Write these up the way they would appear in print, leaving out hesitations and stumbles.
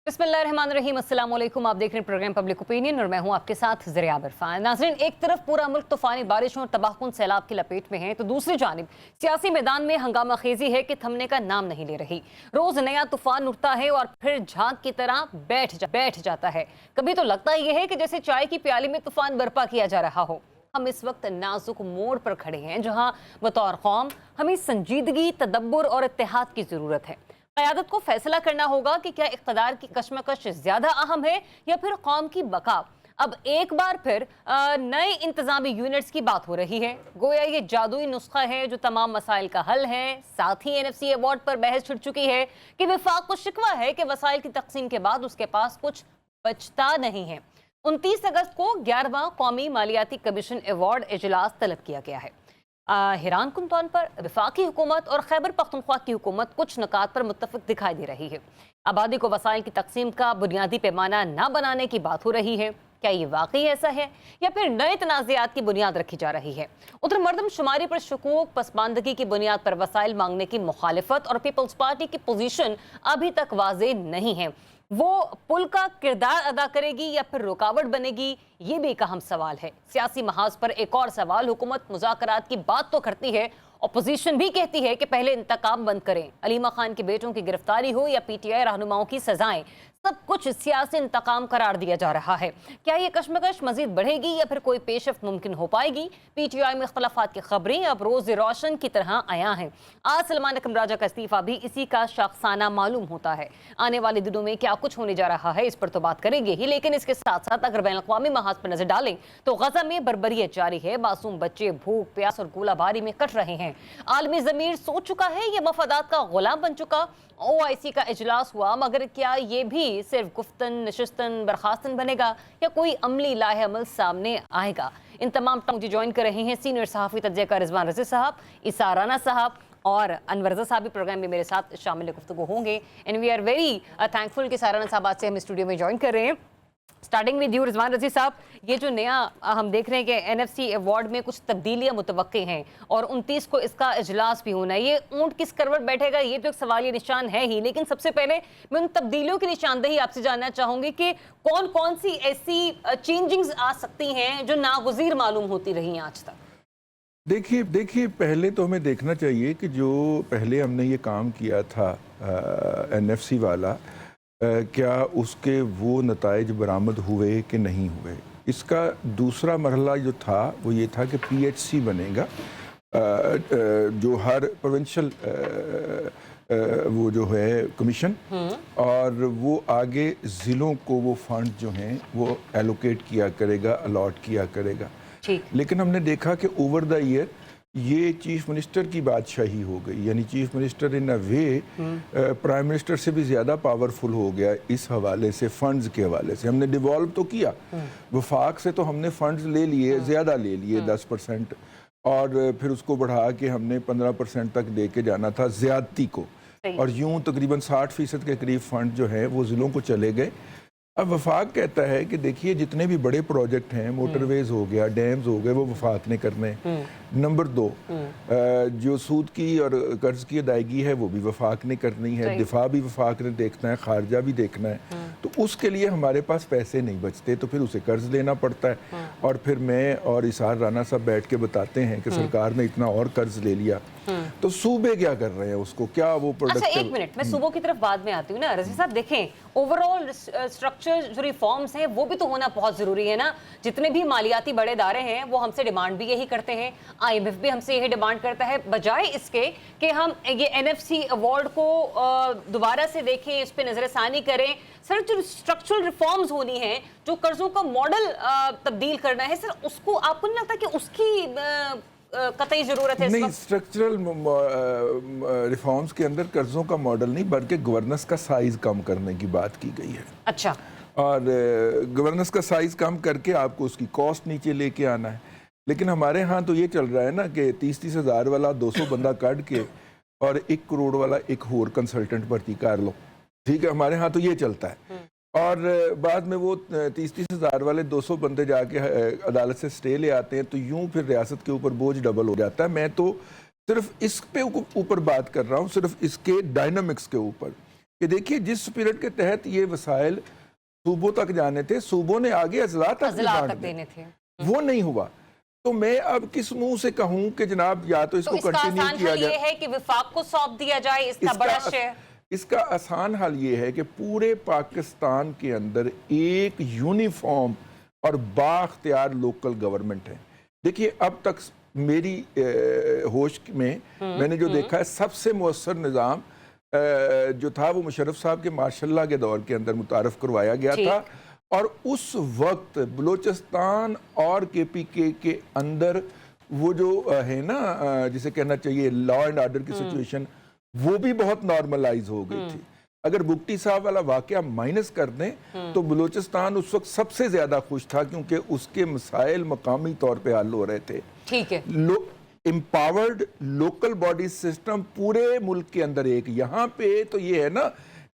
बिस्मिल्लाहिर्रहमानिर्रहीम, अस्सलाम वालेकुम। आप देख रहे हैं प्रोग्राम पब्लिक ओपिनियन और मैं हूं आपके साथ ज़रियाब इरफान। नाज़रीन, एक तरफ पूरा मुल्क तूफानी बारिशों और तबाहकुन सैलाब की लपेट में है तो दूसरी जानिब सियासी मैदान में हंगामा खेजी है कि थमने का नाम नहीं ले रही। रोज नया तूफान उठता है और फिर झांक की तरह बैठ जाता है। कभी तो लगता यह है कि जैसे चाय की प्याली में तूफान बर्पा किया जा रहा हो। हम इस वक्त नाजुक मोड़ पर खड़े हैं जहां बतौर कौम हमें संजीदगी, तदब्बुर और इत्तेहाद की जरूरत है। क़यादत को फैसला करना होगा कि क्या इक़्तिदार की कशमकश ज्यादा अहम है या फिर कौम की बका। अब एक बार फिर नए इंतजामी यूनिट्स की बात हो रही है। गोया ये जादुई नुस्खा है जो तमाम मसाइल का हल है। साथ ही NFC अवार्ड पर बहस छिड़ चुकी है कि वफाक को शिकवा है कि वसाइल की तकसीम के बाद उसके पास कुछ बचता नहीं है। 29 अगस्त को 11वां कौमी मालियाती कमीशन अवार्ड इजलास तलब किया गया है। हैरान कुन तौर पर वफाकी हुकूमत और खैबर पख्तूनख्वा की हुकूमत कुछ नुकात पर मुत्तफिक दिखाई दे रही है। आबादी को वसाइल की तकसीम का बुनियादी पैमाना न बनाने की बात हो रही है। क्या ये वाकई ऐसा है या फिर नए तनाज़ात की बुनियाद रखी जा रही है? उधर मरदमशुमारी पर शकूक, पसमानदगी की बुनियाद पर वसाइल मांगने की मुखालिफत और पीपल्स पार्टी की पोजीशन अभी तक वाज़ेह नहीं है। वो पुल का किरदार अदा करेगी या फिर रुकावट बनेगी, ये भी एक अहम सवाल है। सियासी महाज पर एक और सवाल, हुकूमत मुज़ाकरात की बात तो करती है, अपोजिशन भी कहती है कि पहले इंतकाम बंद करें। अलीमा खान के बेटों की गिरफ्तारी हो या PTI रहनुमाओं की सजाएं, सब कुछ सियासी इंतकाम करार दिया जा रहा है। क्या ये कशमकश मजीद बढ़ेगी या फिर कोई पेशरफ्त मुमकिन हो पाएगी? PTI में इख्तलाफात की खबरें अब रोज रोशन की तरह आया हैं। आज सलमान अकरम राजा का इस्तीफा भी इसी का शाखसाना मालूम होता है। आने वाले दिनों में क्या कुछ होने जा रहा है इस पर तो बात करेंगे ही, लेकिन इसके साथ साथ अगर बैन अक़वामी महाज पर नजर डालें तो गजा में बर्बरियत जारी है। मासूम बच्चे भूख, प्यास और गोलाबारी में कट रहे हैं। आलमी ज़मीर सोच चुका है, ये मफादात का गुलाम बन चुका। OIC का इजलास हुआ, मगर क्या ये भी सिर्फ गुफ्तन, नशिस्तन, बर्खास्तन बनेगा या कोई अमली लाहे अमल सामने आएगा? इन तमाम मुझे ज्वाइन कर रहे हैं सीनियर सहाफ़ी तज्ज़ियाकार रिजवान रज़ी साहब, इसा राना साहब और अनवर रज़ा साहब भी प्रोग्राम में मेरे साथ शामिल गुफ्तगू होंगे। And we are very thankful कि साराना साहब आज से हम स्टूडियो में ज्वाइन कर रहे हैं। स्टार्टिंग विद यू रिजवान रज़ी साहब, ये जो नया हम देख रहे हैं कि NFC अवार्ड में कुछ तब्दीलियां मुतवक्के हैं और 29 को इसका इजलास भी होना है, ये ऊंट किस करवट बैठेगा ये तो एक सवाल ये निशान है ही। लेकिन सबसे पहले मैं उन तब्दीलियों की निशानदेही आपसे जानना चाहूंगी कि कौन कौन सी ऐसी चेंजिंग्स आ सकती हैं जो नागुज़ीर मालूम होती रही आज तक? देखिए पहले तो हमें देखना चाहिए कि जो पहले हमने ये काम किया था NFC वाला, क्या उसके वो नताइज बरामद हुए कि नहीं हुए। इसका दूसरा मरहला जो था वो ये था कि PHC बनेगा, जो हर प्रोविंशियल वो जो है कमीशन, और वो आगे ज़िलों को वो फंड जो हैं वो एलोकेट किया करेगा, अलॉट किया करेगा। लेकिन हमने देखा कि ओवर द ईयर ये चीफ मिनिस्टर की बादशाही हो गई, यानी chief minister in a way prime minister से भी ज़्यादा पावरफुल हो गया इस हवाले से, फंड्स के हवाले से। हमने डिवॉल्व तो किया, वफाक से तो हमने फंड्स ले लिए, ज़्यादा ले लिए 10%, और फिर उसको बढ़ा के हमने 15% तक दे के जाना था ज़्यादती को, और यूं तकरीबन 60% के करीब फंड जो है वो ज़िलों को चले गए। अब वफाक कहता है कि देखिए जितने भी बड़े प्रोजेक्ट हैं, मोटरवेज हो गया, डैम्स हो गए, वो वफाक ने करने। नंबर 2, जो सूद की और कर्ज की अदायगी है वो भी वफाक ने करनी है, दिफा भी वफाक ने देखना है, खारजा भी देखना है। तो उसके लिए हमारे पास पैसे नहीं बचते, तो फिर उसे कर्ज लेना पड़ता है। और फिर मैं और इसार राना साहब बैठ के बताते हैं कि सरकार ने इतना और कर्ज ले लिया, तो सूबे क्या कर रहे हैं उसको, क्या वो प्रोडक्टिव। अच्छा, एक मिनट, मैं सूबों की तरफ बाद में आती हूँ ना। रज़ी साहब देखें, ओवरऑल स्ट्रक्चर जो रिफॉर्म्स हैं वो भी तो होना बहुत जरूरी है ना। जितने भी मालियाती बड़े इदारे हैं वो हमसे डिमांड भी यही करते हैं, IMF भी हमसे यही डिमांड करता है, बजाय इसके कि हम ये NFC अवार्ड को दोबारा से देखें, इस पर नजरसानी करें। सर, जो स्ट्रक्चरल रिफॉर्म्स होनी है, जो कर्जों का मॉडल तब्दील करना है, सर उसको आपको नहीं लगता कि उसकी कतई जरूरत है? नहीं, स्ट्रक्चरल रिफॉर्म्स के अंदर कर्जों का मॉडल नहीं बल्कि गवर्नेंस का साइज कम करने की बात की गई है। अच्छा, और गवर्नेंस का साइज कम करके आपको उसकी कॉस्ट नीचे लेके आना है। लेकिन हमारे यहाँ तो ये चल रहा है ना कि 30-30 हज़ार वाला 200 बंदा काट के और 1 करोड़ वाला एक और कंसल्टेंट भर्ती कर लो, ठीक है। हमारे यहाँ तो ये चलता है। और बाद में वो 30-30 हज़ार वाले 200 बंदे जाके अदालत से स्टे ले आते हैं, तो यूं फिर रियासत के ऊपर बोझ डबल हो जाता है। मैं तो सिर्फ इस पे ऊपर बात कर रहा हूँ, सिर्फ इसके डायनामिक्स के ऊपर कि देखिए जिस स्पिरिट के तहत ये वसाइल सूबों तक जाने थे, सूबों ने आगे अजला तक बांट देने थे, वो नहीं हुआ। तो मैं अब किस मुंह से कहूं कि जनाब या तो इसको कंटिन्यू किया जाए, ये है कि विफाक को सौंप दिया जाए इसका बड़ा शेयर। इसका आसान हल ये है कि पूरे पाकिस्तान के अंदर एक यूनिफॉर्म और बाख्तियार लोकल गवर्नमेंट है। देखिए अब तक मेरी होश में मैंने जो देखा है, सबसे मुअस्सर निज़ाम जो था वो मुशर्रफ साहब के मार्शल के दौर के अंदर मुतारफ करवाया गया था, और उस वक्त बलूचिस्तान और KPK के अंदर वो जो है ना, जिसे कहना चाहिए लॉ एंड ऑर्डर की सिचुएशन, वो भी बहुत नॉर्मलाइज हो गई थी। अगर बुगटी साहब वाला वाकया माइनस कर दें तो बलूचिस्तान उस वक्त सबसे ज्यादा खुश था, क्योंकि उसके मसाइल मकामी तौर पे हल हो रहे थे। ठीक है, एम्पावर्ड लोकल बॉडी सिस्टम पूरे मुल्क के अंदर एक। यहाँ पे तो ये है ना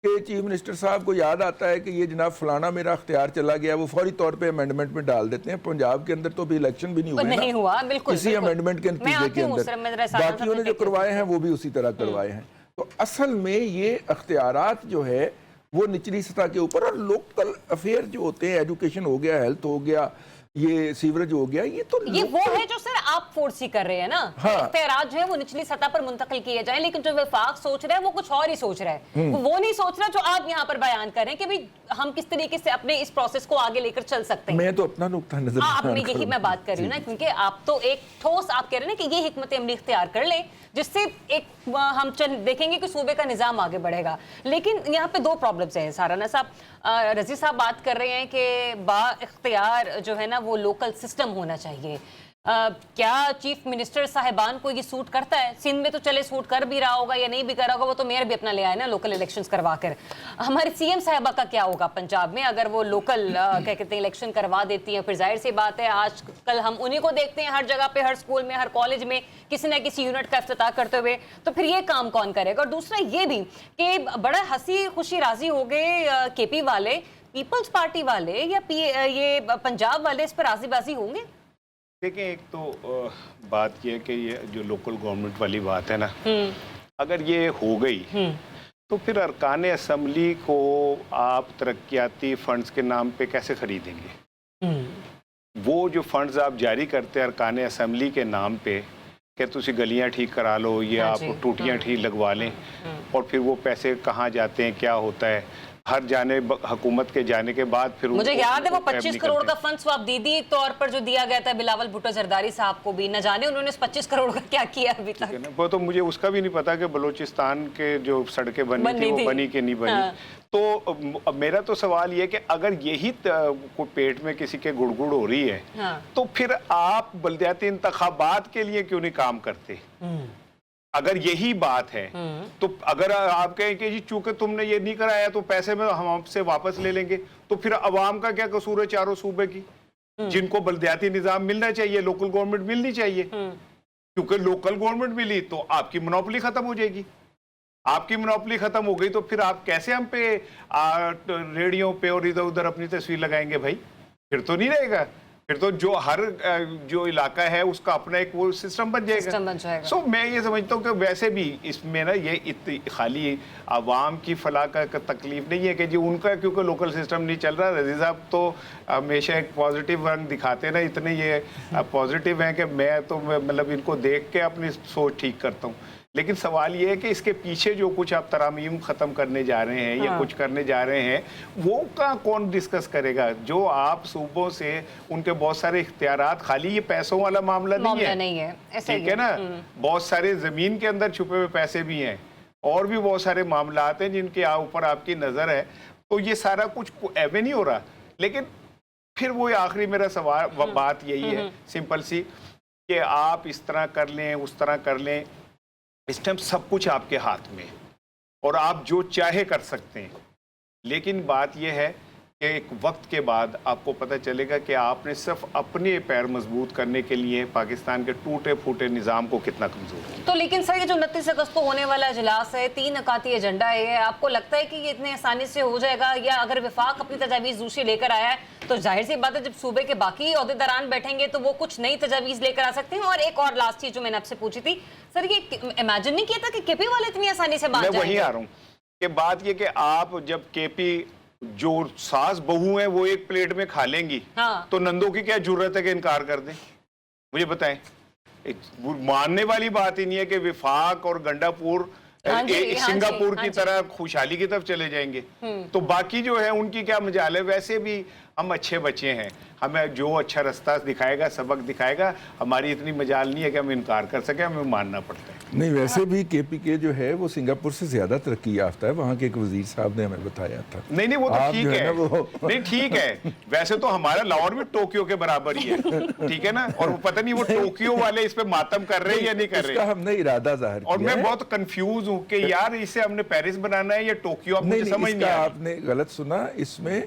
कि चीफ मिनिस्टर साहब को याद आता है कि ये जनाब फलाना मेरा अख्तियार चला गया, वो फौरी तौर पे अमेंडमेंट में डाल देते हैं। पंजाब के अंदर तो अभी इलेक्शन भी नहीं हुआ, बिल्कुल, इसी अमेंडमेंट के नतीजे के अंदर बाकियों ने जो करवाए हैं वो भी उसी तरह करवाए हैं। तो असल में ये अख्तियारात जो है वो निचली सतह के ऊपर, और लोकल अफेयर जो होते हैं, एजुकेशन हो गया, हेल्थ हो गया, ये सीवरेज हो गया, ये वो है जो सर आप फोर्स ही कर रहे हैं ना। हाँ। इख्तियारात जो है वो निचली सतह पर मुंतकिल किए जाएं, लेकिन जो वफाक सोच रहा है वो कुछ और ही सोच रहा है। वो नहीं सोच रहा जो आप यहाँ पर बयान कर रहे हैं कि भाई हम किस तरीके से अपने इस प्रोसेस को आगे लेकर चल सकते हैं। मैं तो अपना नुक्ता नजर आपने यही मैं बात कर रही हूँ ना, क्योंकि आप तो एक ठोस आप कह रहे हैं ना कि ये हिकमत अमली इख्तियार कर ले, जिससे एक हम देखेंगे कि सूबे का निजाम आगे बढ़ेगा। लेकिन यहाँ पे दो प्रॉब्लम्स हैं साराना साहब। रजी साहब बात कर रहे हैं कि बा इख्तियार जो है ना वो लोकल सिस्टम होना चाहिए। क्या चीफ मिनिस्टर साहिबान को ये सूट करता है? सिंध में तो चले सूट कर भी रहा होगा या नहीं भी कर रहा होगा, वो तो मेयर भी अपना ले आए ना लोकल इलेक्शंस करवा कर। हमारे CM साहिबा का क्या होगा पंजाब में अगर वो लोकल क्या कहते हैं इलेक्शन करवा देती हैं? फिर जाहिर सी बात है आज कल हम उन्हीं को देखते हैं हर जगह पे, हर स्कूल में, हर कॉलेज में किसी न किसी यूनिट का इफ्तिताह करते हुए। तो फिर ये काम कौन करेगा? और दूसरा ये भी कि बड़ा हंसी खुशी राजी हो गए KP वाले, पीपल्स पार्टी वाले या ये पंजाब वाले इस पर राजीबाजी होंगे? देखिए, एक तो बात यह है कि ये जो लोकल गवर्नमेंट वाली बात है ना, अगर ये हो गई तो फिर अरकान असम्बली को आप तरक्याती फंड्स के नाम पे कैसे खरीदेंगे? वो जो फंड्स आप जारी करते हैं अरकान असम्बली के नाम पे कि तुसी गलियां ठीक करा लो या आप टूटियां ठीक लगवा लें, और फिर वो पैसे कहाँ जाते हैं, क्या होता है, हर जाने हुकूमत के जाने के बाद फिर मुझे याद है वो 25 करोड़ का फंड स्वाब दीदी तौर पर जो दिया गया था बिलावल भुट्टो जरदारी साहब को भी, न जाने उन्होंने 25 करोड़ का क्या किया अभी तक। वो तो मुझे उसका भी नहीं पता कि बलूचिस्तान के जो सड़कें बनी थी वो बनी कि नहीं बनी। हाँ। तो मेरा तो सवाल ये कि अगर यही कोई पेट में किसी के गुड़गुड़ हो रही है, हाँ। तो फिर आप बल्दियाती इंतखाबात के लिए क्यों नहीं काम करते? अगर यही बात है तो अगर आप कहें कि जी चूंकि तुमने ये नहीं कराया तो पैसे में हम आपसे वापस ले लेंगे, तो फिर अवाम का क्या कसूर है चारों सूबे की, जिनको बल्दियाती निजाम मिलना चाहिए, लोकल गवर्नमेंट मिलनी चाहिए। क्योंकि लोकल गवर्नमेंट मिली तो आपकी मोनोपोली खत्म हो जाएगी। आपकी मोनोपोली खत्म हो गई तो फिर आप कैसे हम पे रेडियो पे और इधर उधर अपनी तस्वीर लगाएंगे भाई? फिर तो नहीं रहेगा। फिर तो जो हर जो इलाका है उसका अपना एक वो सिस्टम बन जाएगा। सो मैं ये समझता हूँ कि वैसे भी इसमें ना ये खाली आवाम की फलाह का तकलीफ नहीं है कि जी उनका क्योंकि लोकल सिस्टम नहीं चल रहा। रज़ी साहब तो हमेशा एक पॉजिटिव रंग दिखाते ना, इतने ये पॉजिटिव हैं कि मैं तो मतलब इनको देख के अपनी सोच ठीक करता हूँ। लेकिन सवाल ये है कि इसके पीछे जो कुछ आप तरामीम ख़त्म करने जा रहे हैं या कुछ करने जा रहे हैं वो का कौन डिस्कस करेगा? जो आप सूबों से उनके बहुत सारे इख्तियारात, खाली ये पैसों वाला मामला नहीं है, ठीक है ना, बहुत सारे ज़मीन के अंदर छुपे हुए पैसे भी हैं और भी बहुत सारे मामलात हैं जिनके ऊपर आपकी नज़र है। तो ये सारा कुछ एवे नहीं हो रहा। लेकिन फिर वो आखिरी मेरा सवाल बात यही है सिंपल सी कि आप इस तरह कर लें उस तरह कर लें, इस टाइम सब कुछ आपके हाथ में और आप जो चाहे कर सकते हैं। लेकिन बात यह है कि एक वक्त के बाद आपको पता चलेगा कि आपने सिर्फ अपने पैर मजबूत करने के लिए पाकिस्तान के टूटे फूटे निज़ाम को कितना कमज़ोर किया। तो लेकिन सर ये जो 29 अगस्त को होने वाला इजलास है, 3 नकाती एजेंडा है, आपको लगता है कि ये इतने आसानी से हो जाएगा? या अगर वफाक अपनी तजावीज़ दूसरी लेकर आया है तो जाहिर सी बात है जब सूबे के बाकी अहदेदारान बैठेंगे तो वो कुछ नई तजावीज़ लेकर आ सकते हैं? और एक और लास्ट चीज़ जो मैंने आपसे पूछी थी सर, ये इमेजिन नहीं किया था कि KP वाले इतनी आसानी से बात मैं वहीं आ रहा हूँ کہ بات یہ کہ آپ جب کے پی جو ساس بہو ہیں وہ ایک پلیٹ میں کھا لیں گی تو نندوں کی کیا ضرورت ہے کہ انکار کر دیں؟ مجھے بتائیں، ماننے والی بات ہی نہیں ہے کہ وفاق اور گنڈا پور سنگاپور کی طرح خوشحالی کی طرف چلے جائیں گے، تو باقی جو ہے ان کی کیا مجال ہے؟ ویسے بھی ہم اچھے بچے ہیں، ہمیں جو اچھا رستہ دکھائے گا، سبق دکھائے گا، ہماری اتنی مجال نہیں ہے کہ ہم انکار کر سکیں، ہمیں ماننا پڑتا ہے۔ نہیں، ویسے بھی کے پی کے جو ہے وہ سنگاپور سے زیادہ ترقی یافتہ ہے، وہاں کے ایک وزیر صاحب نے ہمیں بتایا تھا۔ نہیں وہ تو ٹھیک ہے، نہیں ٹھیک ہے، ویسے تو ہمارا لاہور بھی ٹوکیو کے برابر ہی ہے، ٹھیک ہے نا، اور پتہ نہیں وہ ٹوکیو والے اس پہ ماتم کر رہے ہیں یا نہیں کر رہے، اس کا ہم نے ارادہ ظاہر کیا، اور میں بہت کنفیوز ہوں کہ یار اسے ہم نے پیرس بنانا ہے یا ٹوکیو، اب مجھے سمجھ نہیں آیا۔ آپ نے غلط سنا، اس میں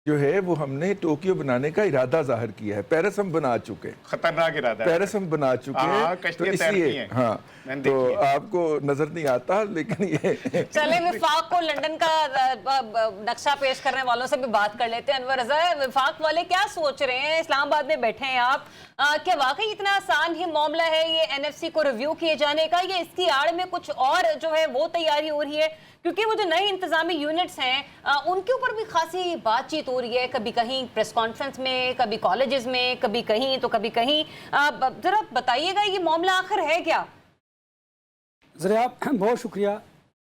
جو ہے وہ ہم نے ٹوکیو بنانے کا ارادہ ظاہر کیا ہے، پیرس ہم بنا چکے، خطرناک ارادہ ہے، پیرس ہم بنا چکے ہیں، تو اس لیے ہاں تو آپ کو نظر نہیں آتا، لیکن یہ چلے وفاق کو لندن کا نقشہ پیش کرنے والوں سے بھی بات کر لیتے ہیں۔ انور رضا، وفاق والے کیا سوچ رہے ہیں؟ اسلام آباد میں بیٹھے ہیں آپ، کیا واقعی اتنا آسان ہی معاملہ ہے یہ این ایف سی کو ریویو کیے جانے کا، یا اس کی آڑ میں کچھ اور جو ہے وہ تیاری ہو رہی ہے؟ کیونکہ وہ جو نئے انتظامی یونٹس ہیں ان کے اوپر بھی خاصی بات چیت ہو رہی ہے، کبھی کہیں پریس کانفرنس میں، کبھی کالجز میں، کبھی کہیں تو کبھی کہیں، ذرا بتائیے گا یہ معاملہ آخر ہے کیا؟ ذریعہ بہت شکریہ۔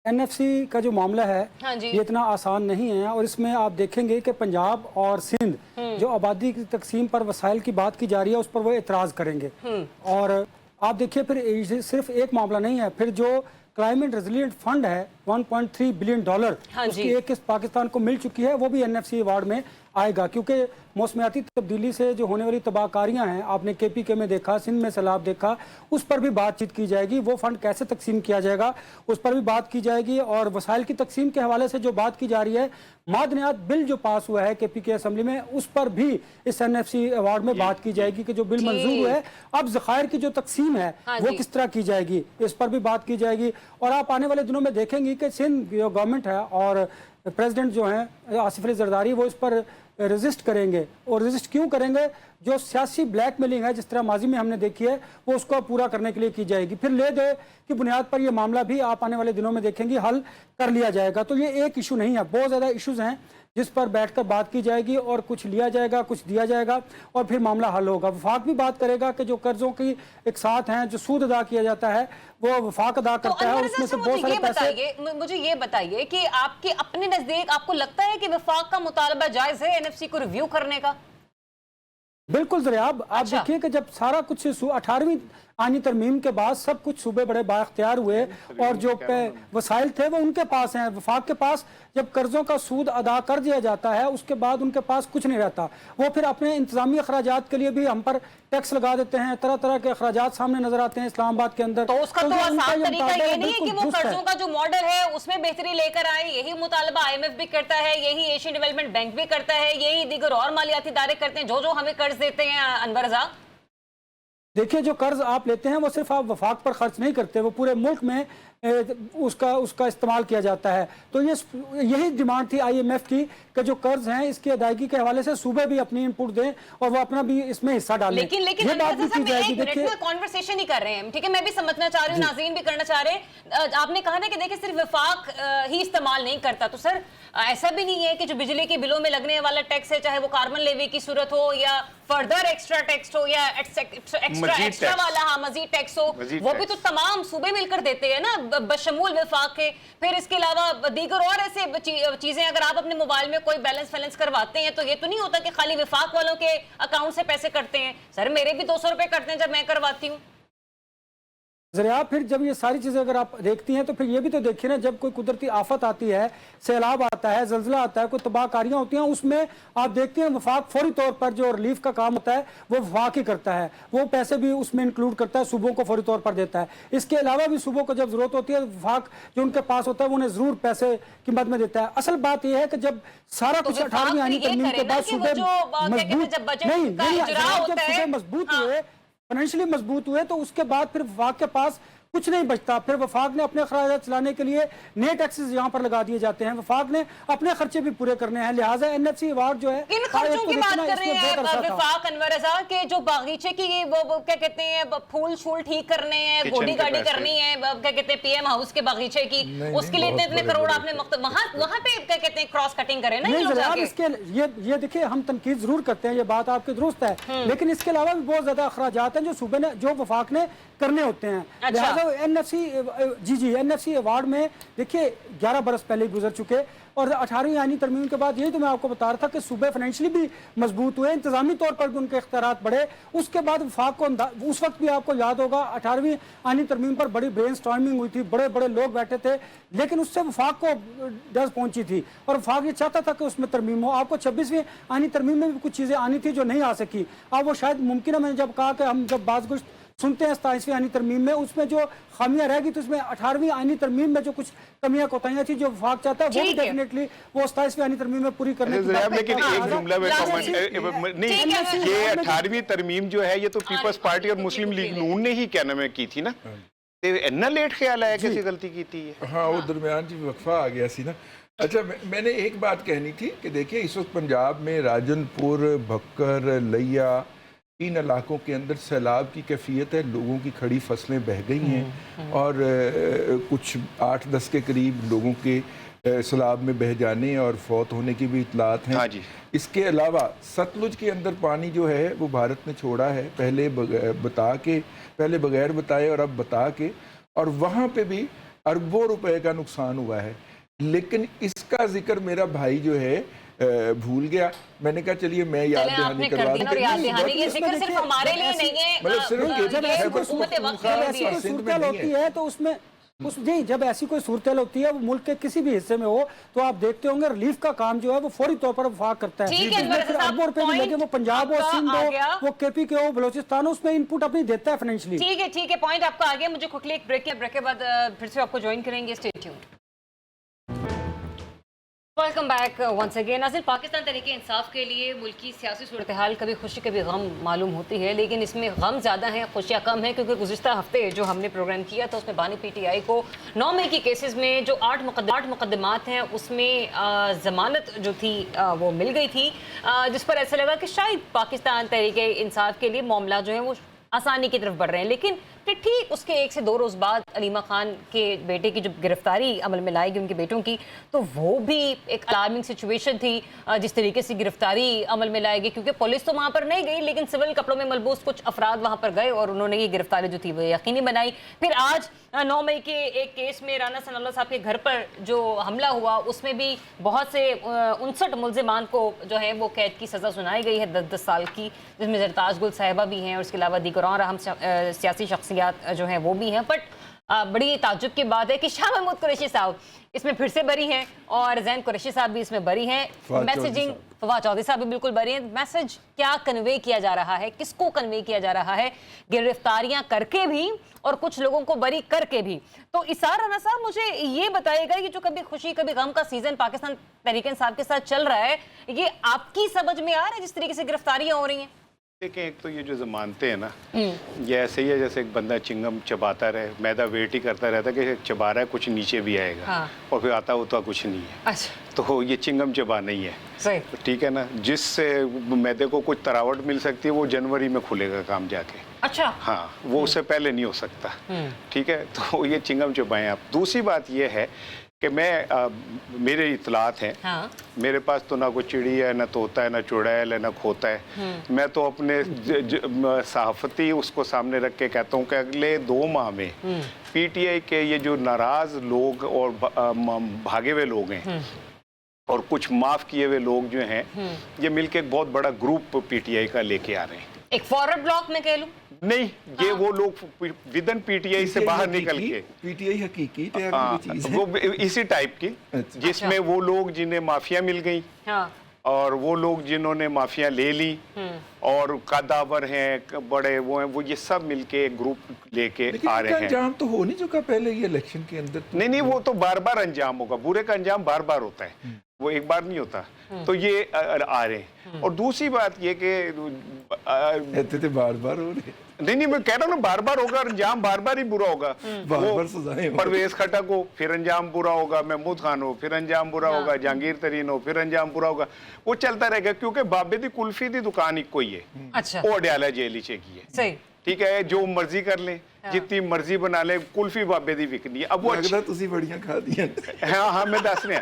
این ایف سی کا جو معاملہ ہے یہ اتنا آسان نہیں ہے، اور اس میں آپ دیکھیں گے کہ پنجاب اور سندھ جو آبادی کی تقسیم پر وسائل کی بات کی جا رہی ہے اس پر وہ اعتراض کریں گے، اور آپ دیکھیے پھر صرف ایک معاملہ نہیں ہے، پھر جو کلائمیٹ ریزیلینٹ فنڈ ہے $1.3 بلین اس کی ایک پاکستان کو مل چکی ہے، وہ بھی این ایف سی ایوارڈ میں آئے گا، کیونکہ موسمیاتی تبدیلی سے جو ہونے والی تباہ کاریاں ہیں، آپ نے کے پی کے میں دیکھا، سندھ میں سیلاب دیکھا، اس پر بھی بات چیت کی جائے گی، وہ فنڈ کیسے تقسیم کیا جائے گا اس پر بھی بات کی جائے گی، اور وسائل کی تقسیم کے حوالے سے جو بات کی جا رہی ہے، معدنیات بل جو پاس ہوا ہے کے پی کے اسمبلی میں، اس پر بھی اس این ایف سی ایوارڈ میں بات کی جائے گی کہ جو بل منظور ہوئے، اب ذخائر کی جو تقسیم ہے وہ کس طرح کی جائے گی، اس پر بھی بات کی جائے گی، اور آپ آنے والے دنوں میں دیکھیں گی کہ سندھ جو گورنمنٹ ہے اور پریزیڈنٹ جو ہیں آصف علی زرداری، وہ اس پر ریزسٹ کریں گے، اور ریزسٹ کیوں کریں گے؟ جو سیاسی بلیک میلنگ ہے جس طرح ماضی میں ہم نے دیکھی ہے وہ اس کو پورا کرنے کے لیے کی جائے گی، پھر لے دے کی بنیاد پر یہ معاملہ بھی آپ آنے والے دنوں میں دیکھیں گی حل کر لیا جائے گا۔ تو یہ ایک ایشو نہیں ہے، بہت زیادہ ایشوز ہیں جس پر بیٹھ کر بات کی جائے گی، اور کچھ لیا جائے گا، کچھ دیا جائے گا، اور پھر معاملہ حل ہوگا۔ وفاق بھی بات کرے گا کہ جو قرضوں کی ایک ساتھ ہیں، جو سود ادا کیا جاتا ہے وہ وفاق ادا کرتا ہے، اور اس میں سے بہت سارے پیسے۔ مجھے یہ بتائیے کہ آپ کے اپنے نزدیک آپ کو لگتا ہے کہ وفاق کا مطالبہ جائز ہے این ایف سی کو ریویو کرنے کا؟ بالکل ذریعہ، آپ دیکھیے کہ جب سارا کچھ 18ویں آئینی ترمیم کے بعد سب کچھ صوبے بڑے بااختیار ہوئے، اور جو وسائل تھے وہ ان کے پاس ہیں، وفاق کے پاس جب قرضوں کا سود ادا کر دیا جاتا ہے اس کے بعد ان کے پاس کچھ نہیں رہتا، وہ پھر اپنے انتظامی اخراجات کے لیے بھی ہم پر ٹیکس لگا دیتے ہیں، طرح طرح کے اخراجات سامنے نظر آتے ہیں اسلام آباد کے اندر۔ تو اس کا تو آسان طریقہ یہ نہیں ہے کہ وہ قرضوں کا جو ماڈل ہے اس میں بہتری لے کر آئے، یہی مطالبہ آئی ایم ایف بھی کرتا ہے، یہی ایشین ڈیولپمنٹ بینک بھی کرتا ہے، یہی دیگر اور مالیاتی ادارے کرتے ہیں جو ہمیں قرض دیتے ہیں۔ انور رضا، دیکھیے جو قرض آپ لیتے ہیں وہ صرف آپ وفاق پر خرچ نہیں کرتے، وہ پورے ملک میں اس کا استعمال کیا جاتا ہے، تو یہی ڈیمانڈ تھی آئی ایم ایف کی کہ جو قرض ہیں اس کی ادائیگی کے حوالے سے صوبے بھی اپنی انپٹ دیں اور وہ اپنا بھی اس میں حصہ ڈالیں۔ لیکن یہ بات بھی کی جائے گی۔ دیکھیے کانورسیشن ہی کر رہے ہیں، ٹھیک ہے، میں بھی سمجھنا چاہ رہی ہوں، ناظرین بھی کرنا چاہ رہے ہیں۔ آپ نے کہا نا کہ دیکھیں صرف وفاق ہی استعمال نہیں کرتا، تو سر ایسا بھی نہیں ہے کہ جو بجلی کے بلوں میں لگنے والا ٹیکس ہے، چاہے وہ کاربن لیوی کی صورت ہو یا فردر ایکسٹرا ٹیکس ہو یا ایکسٹرا والا مزید ٹیکس ہو، وہ بھی تو تمام صوبے مل کر دیتے ہیں نا بشمول وفاق کے۔ پھر اس کے علاوہ دیگر اور ایسے چیزیں اگر آپ اپنے موبائل میں کوئی بیلنس کرواتے ہیں تو یہ تو نہیں ہوتا کہ خالی وفاق والوں کے اکاؤنٹ سے پیسے کٹتے ہیں، سر میرے بھی 200 روپے کٹتے ہیں جب میں کرواتی ہوں۔ ذریعہ پھر جب یہ ساری چیزیں اگر آپ دیکھتی ہیں تو پھر یہ بھی تو دیکھیے نا، جب کوئی قدرتی آفت آتی ہے، سیلاب آتا ہے، زلزلہ آتا ہے، کوئی تباہ کاریاں ہوتی ہیں، اس میں آپ دیکھتے ہیں وفاق فوری طور پر جو ریلیف کا کام ہوتا ہے وہ وفاق ہی کرتا ہے، وہ پیسے بھی اس میں انکلوڈ کرتا ہے، صوبوں کو فوری طور پر دیتا ہے۔ اس کے علاوہ بھی صوبوں کو جب ضرورت ہوتی ہے وفاق جو ان کے پاس ہوتا ہے وہ انہیں ضرور پیسے کی مد میں دیتا ہے۔ اصل بات یہ ہے کہ جب سارا کچھ 18ویں آئینی ترمیم کے بعد صوبے مضبوط ہوئے، فائنینشلی مضبوط ہوئے، تو اس کے بعد پھر وفاق کے پاس कुछ नहीं बचता। फिर वफाक ने अपने अखराजात चलाने के लिए नए टैक्सेस यहाँ पर लगा दिए जाते हैं, वफाक ने अपने खर्चे भी पूरे करने हैं, लिहाजा NFC अवार्ड जो है इन खर्चों की बात कर रहे हैं वफाक अनवर रजा के, जो बागीचे की वो क्या कहते हैं फूल शूल ठीक करने हैं, गोडी गाड़ी करनी है, क्या कहते हैं PM हाउस के बागीचे की, उसके लिए इतने करोड़ आपने वहां पे क्या कहते हैं क्रॉस कटिंग करे ना ये लोग जाके। इसके ये देखिए, हम तनकीद जरूर करते हैं, ये बात आपकी दुरुस्त है, लेकिन इसके अलावा भी बहुत ज्यादा अखराजात हैं जो सूबे ने, जो वफाक ने करने होते हैं। लिहाजा NFC अवार्ड में देखिए 11 बरस पहले गुजर चुके, और 18वीं आईनी तरमीम के बाद यही तो मैं आपको बता रहा था कि सूबे फाइनेंशियली भी मजबूत हुए, इंतजामी तौर पर भी उनके इख्तियारात बढ़े। उसके बाद वफाक को उस वक्त भी आपको याद होगा 18वीं आईनी तरमीम पर बड़ी ब्रेनस्टॉर्मिंग हुई थी, बड़े बड़े लोग बैठे थे, लेकिन उससे वफाक को डज पहुंची थी और वफाक ये चाहता था कि उसमें तरमीम हो। आपको 26वीं आईनी तरमीम में भी कुछ चीज़ें आनी थी जो नहीं आ सकी। अब वो शायद मुमकिन है, मैंने जब कहा कि हम जब बाज़ कुछ सुनते हैं 27वीं आईनी तरमीम में, उसमें जो खामियां रहेगी, तो उसमें 18वीं आईनी तरमीम में जो कुछ कमियां कोताहियां थी जो वफाक चाहता है वो भी डेफिनेटली वो 27वीं आईनी तरमीम में पूरी करने की। लेकिन एक जुमला में कमेंट नहीं, ये 18वीं तरमीम जो है ये तो पीपल्स पार्टी और मुस्लिम लीग नून ने ही क्या नाम है की थी ना, इतना लेट ख्याल आया कैसी गलती की थी। हाँ, वो दरमियान जी वक्फा आ गया सी ना। अच्छा, मैंने एक बात कहनी थी कि देखिए इस वक्त पंजाब में राजनपुर, भक्कर, लैया, इन इलाकों के अंदर सैलाब की कैफियत है, लोगों की खड़ी फसलें बह गई हैं और कुछ 8-10 के करीब लोगों के सैलाब में बह जाने और फौत होने की भी इतलात हैं। हाँ जी। इसके अलावा सतलुज के अंदर पानी जो है वो भारत ने छोड़ा है, पहले बगैर बताए और अब बता के, और वहाँ पे भी अरबों रुपए का नुकसान हुआ है, लेकिन इसका जिक्र मेरा भाई जो है भूल गया। मैंने कहा चलिए मैं याद दहानी करवा दूं। ये जिक्र सिर्फ हमारे लिए नहीं है, मतलब सिर्फ जब ऐसी सूरत होती है तो उसमें जी, जब ऐसी कोई सूरत होती है वो मुल्क के किसी भी हिस्से में हो, तो आप देखते होंगे रिलीफ का काम जो है वो फौरी तौर पर वफाक करता है। फिर अरबों रुपए भी लगे, वो पंजाब हो, सिंध हो, वो KP के हो, बलोचिस्तान हो, उसमें इनपुट अपनी देता है फाइनेंशियली। ठीक है, पॉइंट आपका आ गया। मुझे क्विकली एक ब्रेक के बाद फिर से आपको ज्वाइन करेंगे। Stay tuned. Welcome back once again. नाज़रीन, पाकिस्तान तहरीके इंसाफ के लिए मुल्क की सियासी सूरत हाल कभी खुशी कभी गम मालूम होती है, लेकिन इसमें गम ज़्यादा है, खुशियाँ कम है, क्योंकि गुज़िश्ता हफ्ते जो हमने प्रोग्राम किया था उसमें बानी PTI को 9 मई की केसेस में जो 8 मुकदमात हैं उसमें ज़मानत जो थी वो मिल गई थी, जिस पर ऐसा लगा कि शायद पाकिस्तान तहरीके इंसाफ के लिए मामला जो है वो आसानी की तरफ बढ़ रहे हैं। लेकिन फिर ठीक उसके 1 से 2 रोज़ बाद अलीमा खान के बेटे की जब गिरफ्तारी अमल में लाई गई, उनके बेटों की, तो वो भी एक अलार्मिंग सिचुएशन थी जिस तरीके से गिरफ्तारी अमल में लाई गई, क्योंकि पुलिस तो वहाँ पर नहीं गई, लेकिन सिविल कपड़ों में मलबूस कुछ अफराद वहाँ पर गए और उन्होंने ये गिरफ्तारी जो थी वो यकीनी बनाई। फिर आज 9 मई के एक केस में राना सनाउल्लाह साहब के घर पर जो हमला हुआ उसमें भी बहुत से 59 मुलजिमान को जो है वो कैद की सज़ा सुनाई गई है 10-10 साल की, जिसमें ज़रताज गुल साहिबा भी हैं और उसके अलावा दीगर और अहम सियासी शख्सियात जो हैं वो भी हैं। बट बड़ी ताज्जुब की बात है कि शाह महमूद कुरैशी साहब इसमें फिर से बरी हैं और जैन कुरैशी साहब भी इसमें बरी हैं। मैसेजिंग फवाद चौधरी साहब भी बिल्कुल बरी हैं। मैसेज क्या कन्वे किया जा रहा है, किसको कन्वे किया जा रहा है, गिरफ्तारियां करके भी और कुछ लोगों को बरी करके भी? तो इसार राना साहब मुझे ये बताइएगा कि जो कभी खुशी कभी गम का सीजन पाकिस्तान तहरीक इंसाफ के साथ चल रहा है, ये आपकी समझ में आ रहा है जिस तरीके से गिरफ्तारियां हो रही हैं? देखिए, एक तो ये जो जमानते हैं ना, ये ऐसे ही है जैसे एक बंदा चिंगम चबाता रहे, मैदा वेट ही करता रहता है कि चबा रहा है, कुछ नीचे भी आएगा। हाँ। और फिर आता होता कुछ नहीं है। अच्छा। तो ये चिंगम चबा नहीं है, सही, ठीक है ना। जिससे मैदे को कुछ तरावट मिल सकती है वो जनवरी में खुलेगा काम जाके। अच्छा। हाँ, वो उससे पहले नहीं हो सकता, ठीक है। तो ये चिंगम चबाएं आप। दूसरी बात ये है कि मेरे इतलात हैं। हाँ। मेरे पास तो ना कोई चिड़ी है, ना तोता है, ना चुड़ैल है, ना खोता है। मैं तो अपने सहाफती उसको सामने रख के कहता हूँ कि अगले 2 माह में PTI के ये जो नाराज लोग और भागे हुए लोग हैं और कुछ माफ किए हुए लोग जो हैं, ये मिलके एक बहुत बड़ा ग्रुप PTI का लेके आ रहे हैं। एक फॉरवर्ड ब्लॉक में कह लूं? नहीं, ये वो लोग विदन PTI से बाहर निकल के PTI हकीकी वो इसी टाइप की, जिसमें वो लोग जिन्हें माफिया मिल गई और वो लोग जिन्होंने माफिया ले ली और कादावर हैं बड़े वो हैं, वो ये सब मिलके एक ग्रुप लेके आ रहे हैं। अंजाम तो हो नहीं चुका पहले ये इलेक्शन के अंदर? नहीं, वो तो बार बार अंजाम होगा, बुरे का अंजाम बार बार होता है। वो एक बार नहीं होता। तो ये आ रहे हैं। और दूसरी बात ये कि कहते थे बार बार हो रहे, नहीं मैं कह रहा हूँ ना, बार बार होगा, अंजाम बार बार ही बुरा होगा। बार सजाएं हो। परवेज खटक हो फिर अंजाम बुरा होगा, महमूद खान हो फिर अंजाम बुरा होगा, जहांगीर तरीन हो फिर अंजाम बुरा होगा, वो चलता रहेगा। क्योंकि बाबे दी कुल्फी दी दुकान एक कोई है, अच्छा वो अडयाला जेल ही की है, सही ठीक है, जो मर्जी कर ले, जितनी मर्जी बना ले, कुल्फी बाबे दी विकनी है। अब वो लगदा तुसी बड़ियां खा दियां। हाँ हाँ मैं दस रहा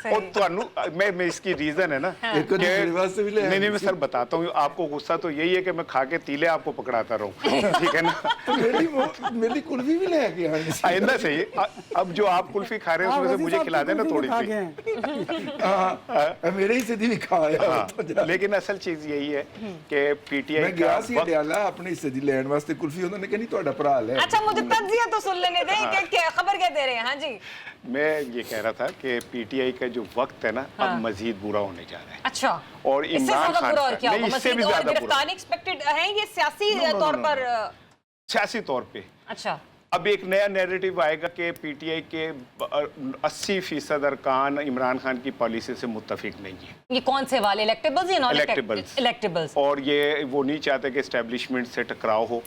और ਤੁਹਾਨੂੰ मैं इसकी रीजन है ना एक को मेरे वास्ते भी ले आए। नहीं मैं सर बताता हूँ, आपको गुस्सा तो यही है कि मैं खा के तीले आपको पकड़ाता रहूँ, ठीक है ना। तो मेरी कुल्फी भी ले आके आनी सी। आइंदा से अब जो आप कुल्फी खा रहे हो उसमें से मुझे खिला देना थोड़ी सी। हाँ, मेरे ही से भी खाया। हाँ, लेकिन असल चीज यही है कि पीटीआई मैं गया सी अडयाला अपने हिस्से दी लैंड वास्ते कुल्फी, उन्होंने कहा नहीं ਤੁਹਾਡਾ ਭਰਾ ਲੈ। अच्छा मुझे तज्जिया तो सुन लेने दें कि खबर क्या दे रहे हैं। हाँ जी मैं ये कह रहा था कि पीटीआई का जो वक्त है ना अब मजीद बुरा होने जा रहा है। अच्छा और इससे इमरान ज्यादा खान बुरा और क्या नहीं, होगा? इससे भी मजीद और ज्यादा बुरा गिरफ्तारी एक्सपेक्टेड है ये सियासी No, तौर पर? सियासी तौर पे अच्छा अब एक नया नैरेटिव आएगा कि पीटीआई के 80% अरकान इमरान खान की पॉलिसी से मुत्तफिक नहीं है। ये कौन से वाले, इलेक्टेबल्स या नॉन Electables। इलेक्टेबल्स? और ये वो नहीं चाहते कि एस्टेब्लिशमेंट से टकराव हो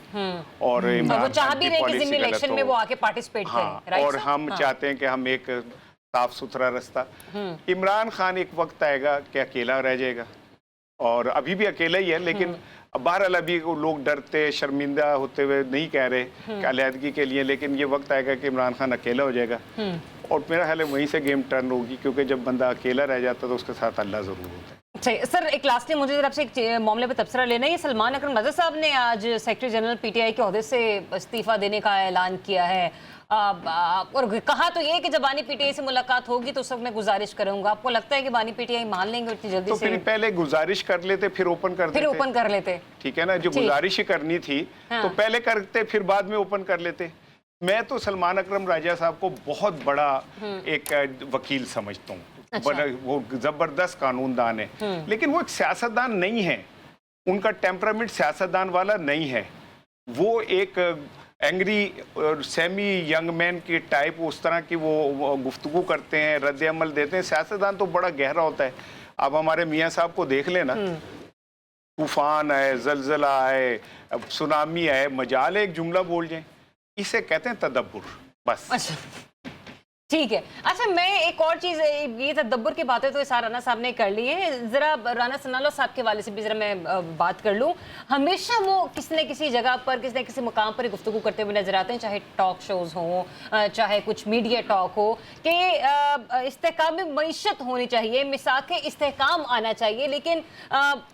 और वो इमरान चाह खान भी की रहे कि पॉलिसी जिन गलत इलेक्शन में हो। वो आके पार्टिसिपेट हाँ, करें, राइट और सर? हम हाँ। चाहते हैं कि हम एक साफ सुथरा रास्ता। इमरान खान एक वक्त आएगा कि अकेला रह जाएगा, और अभी भी अकेला ही है, लेकिन बहरहाल अभी वो लोग डरते शर्मिंदा होते हुए नहीं कह रहे कि अलहदगी के लिए, लेकिन ये वक्त आएगा कि इमरान खान अकेला हो जाएगा। और मेरा ख्याल है वहीं से गेम टर्न होगी, क्योंकि जब बंदा अकेला रह जाता है तो उसके साथ अल्लाह जरूर होता है। अच्छा सर, एक लास्टली मुझे जरा आपसे एक मामले पर तबसरा लेना है। ये सलमान अकरम रजा साहब ने आज सेक्रेटरी जनरल पीटीआई के ओहदे से इस्तीफा देने का ऐलान किया है, और कहा तो ये कि जब बानी पीटीआई से मुलाकात होगी तो उस वक्त मैं गुजारिश करूंगा। आपको लगता है कि बानी पीटीआई मान लेंगे इतनी जल्दी तो से? फिर पहले गुजारिश कर लेते फिर ओपन कर देते। फिर ओपन कर लेते, ठीक है ना, जो गुजारिश ही करनी थी तो पहले करते फिर बाद में ओपन कर लेते। मैं तो सलमान अकरम राजा साहब को बहुत बड़ा एक वकील समझता हूँ। अच्छा। वो जबरदस्त कानूनदान है, लेकिन वो एक सियासतदान नहीं है। उनका टेम्परामेंट सियासतदान वाला नहीं है। वो एक एंग्री सेमी यंग मैन की टाइप उस तरह की वो गुफ्तगू करते हैं, रद्द अमल देते हैं। सियासतदान तो बड़ा गहरा होता है। आप हमारे मियाँ साहब को देख लेना, तूफान आए, जलजला आए, सुनामी आए, मजाल है एक जुमला बोल जाए, इसे कहते हैं तदब्बुर, बस। अच्छा ठीक है। अच्छा मैं एक और चीज़, ये तदब्बर की बातें तो इसार राना साहब ने कर ली है, ज़रा राना सनाउल्लाह साहब के वाले से भी ज़रा मैं बात कर लूँ। हमेशा वो किसी न किसी जगह पर किसी न किसी मुकाम पर गुफ्तगू करते हुए नजर आते हैं, चाहे टॉक शोज़ हों, चाहे कुछ मीडिया टॉक हो, कि इस्तेहकाम मईशत होनी चाहिए, मिसाक इस्तेहकाम आना चाहिए। लेकिन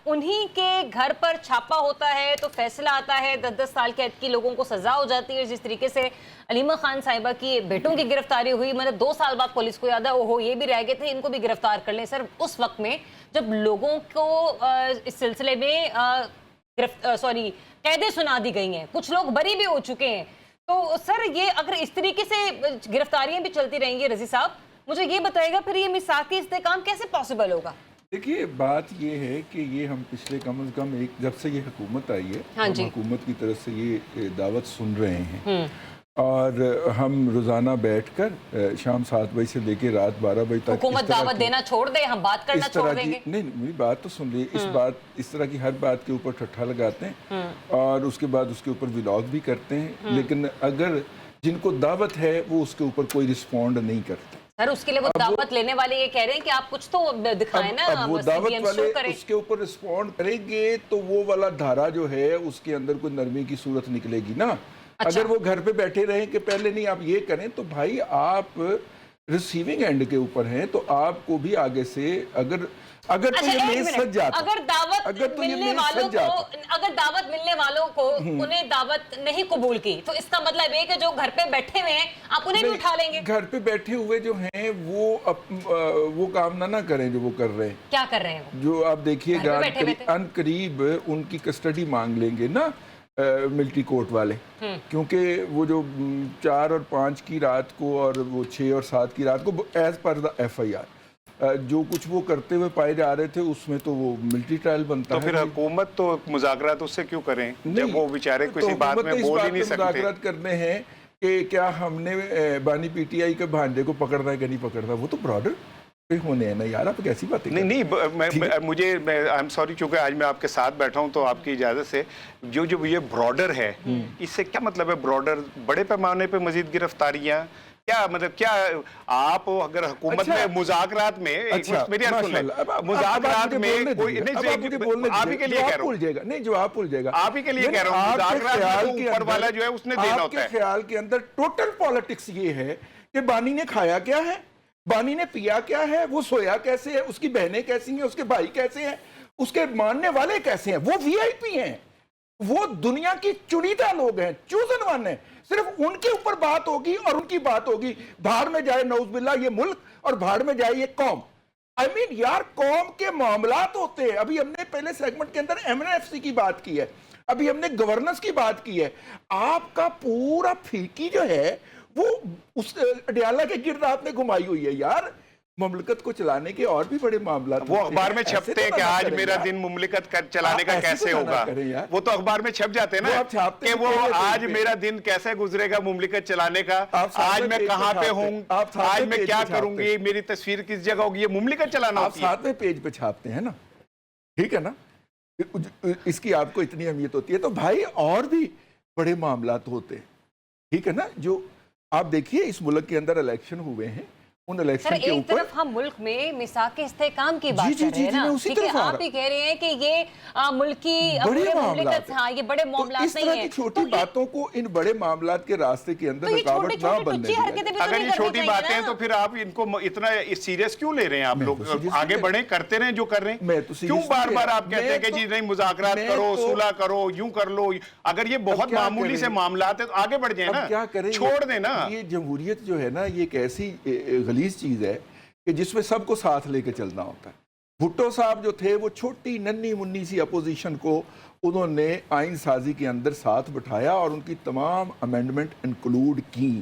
उन्हीं के घर पर छापा होता है तो फैसला आता है, 10-10 साल कैद की लोगों को सज़ा हो जाती है। जिस तरीके से अलीमा खान साहिबा की बेटों की गिरफ्तारी हुई, मतलब 2 साल बाद पुलिस को याद है ओहो ये भी रह गए थे, इनको भी गिरफ्तार कर लें। सर उस वक्त में जब लोगों को इस सिलसिले में कैदें सुना दी गई हैं, कुछ लोग बरी भी हो चुके हैं, तो सर ये अगर इस तरीके से गिरफ्तारियां भी चलती रहेंगी, रजी साहब मुझे ये बताएगा फिर ये मिसाकी इस्तेहकाम कैसे पॉसिबल होगा? देखिए बात ये है कि ये हम पिछले कम से कम एक जब से ये हुकूमत आई है, हाँ हम जी। हुकूमत की तरफ से ये दावत सुन रहे हैं, और हम रोज़ाना बैठकर शाम 7 बजे से लेकर रात 12 बजे तक हुकूमत दावत देना छोड़ दे, हम बात करना छोड़ देंगे। नहीं मेरी बात तो सुन रही, इस तरह की हर बात के ऊपर ठट्ठा लगाते हैं और उसके बाद उसके ऊपर व्लॉग भी करते हैं, लेकिन अगर जिनको दावत है वो उसके ऊपर कोई रिस्पॉन्ड नहीं करते। सर उसके लिए वो दावत लेने वाले ये कह रहे हैं कि आप कुछ तो दिखाएं ना, अब वो दावत CBM वाले शो करें। उसके ऊपर रिस्पॉन्ड करेंगे तो वो वाला धारा जो है उसके अंदर कोई नरमी की सूरत निकलेगी ना। अच्छा। अगर वो घर पे बैठे रहे कि पहले नहीं आप ये करें, तो भाई आप रिसीविंग एंड के ऊपर हैं, तो आपको भी आगे से अगर तो ये मेज सज जाता, अगर दावत मिलने वालों को उन्हें दावत नहीं कबूल की, तो इसका मतलब ये कि जो घर पे बैठे हुए हैं आप उन्हें भी उठा लेंगे। घर पे बैठे हुए जो हैं वो काम ना करें जो वो कर रहे हैं। क्या कर रहे हैं वो? जो आप देखिएगा घर पे बैठे अनकरीब उनकी कस्टडी मांग लेंगे ना मिलिट्री कोर्ट वाले, क्योंकि वो जो 4 और 5 की रात को और वो 6 और 7 की रात को एज पर द FIR जो कुछ वो करते हुए पाए जा रहे थे उसमें तो वो मिलिट्री ट्रायल बनता तो है। फिर हुकूमत तो मुज़ाकरात उससे क्यों करें जब वो बेचारे तो किसी बात में बोल ही नहीं सकते। मुज़ाकरात करने हैं कि क्या हमने बानी PTI के भांजे को पकड़ना है कि नहीं पकड़ना, वो तो ब्रॉडर होने हैं ना यार, आप कैसी बातें नहीं नहीं, मुझे आई एम सॉरी, चूंकि आज मैं आपके साथ बैठा हूं तो आपकी इजाजत से, जो ये ब्रॉडर है, इससे क्या मतलब है ब्रॉडर? बड़े पैमाने पे मजीद गिरफ्तारियां, क्या मतलब, क्या आप अगर हुकूमत में मुज़ाकरात में, मेरी बात सुन लें, मुज़ाकरात में कोई नहीं, आप ही के लिए कह रहा हूं, नहीं जवाब भूल जाएगा, आप ही के लिए कह रहा हूं, मुज़ाकरात में ऊपर वाला जो है उसने देना होता है। आपके ख्याल के अंदर टोटल पॉलिटिक्स ये है कि बानी ने खाया क्या है, बानी ने पिया क्या है, वो सोया कैसे है, उसकी बहनें कैसी हैं, उसके भाई कैसे हैं, उसके मानने वाले कैसे हैं, वो वीआईपी हैं, वो दुनिया की चुनिंदा लोग हैं, चूजन वन है, सिर्फ उनके ऊपर बात होगी और उनकी बात होगी। भाड़ में जाए नौज़बिल्ला ये मुल्क और भाड़ में जाए ये कौम। आई मीन यार, कौम के मामलात होते हैं। अभी हमने पहले सेगमेंट के अंदर एमएनएफसी की बात की है, अभी हमने गवर्नेंस की बात की है। आपका पूरा फीकी जो है वो उस अडियाला के गिर्द आपने घुमाई हुई है यार। मुमलिकत को चलाने के और भी बड़े मामला वो अखबार में छपते हैं कि आज मेरा दिन मुमलिकत चलाने का कैसे होगा, वो तो अखबार में छप जाते हैं ना कि वो आज मेरा दिन कैसे गुजरेगा मुमलिकत चलाने का, आज मैं कहां पे हूं, आज मैं क्या करूंगी, मेरी तस्वीर किस जगह होगी, ये मुमलिकत चलाना आप 7वें पेज पे छापते हैं ना, ठीक है ना, इसकी आपको इतनी अहमियत होती है। तो भाई और भी बड़े मामला होते हैं, ठीक है ना। जो आप देखिए इस मुल्क के अंदर इलेक्शन हुए हैं, उन इलेक्शन के ऊपर तरफ हम मुल्क में मिसाक के इस्तेकाम की बात कर रहे हैं ना, क्योंकि आप ही कह रहे हैं कि ये मुल्क की बड़े मामलात, हाँ, ये बड़े मामलात इस तरह की छोटी बातों को इन बड़े मामलात के रास्ते के अंदर रुकावट ना बनने दें। अगर ये छोटी बातें हैं तो फिर आप इनको इतना सीरियस क्यों ले रहे हैं? आप लोग आगे बढ़े, करते रहे जो कर रहे हैं, क्यों बार बार आप कहते हैं कि जी नहीं मुज़ाकरात करो, सुलह करो, यूं कर लो? अगर ये बहुत मामूली से मामलात है तो आगे बढ़ जाए ना, क्या करें, छोड़ देना। ये जमहूरियत जो है ना, ये एक ऐसी गलीज चीज है कि जिसमें सबको साथ लेके चलना होता है। भुट्टो साहब जो थे वो छोटी नन्ही मुन्नी सी अपोजिशन को उन्होंने आइन साजी के अंदर साथ बिठाया और उनकी तमाम अमेंडमेंट इंक्लूड की,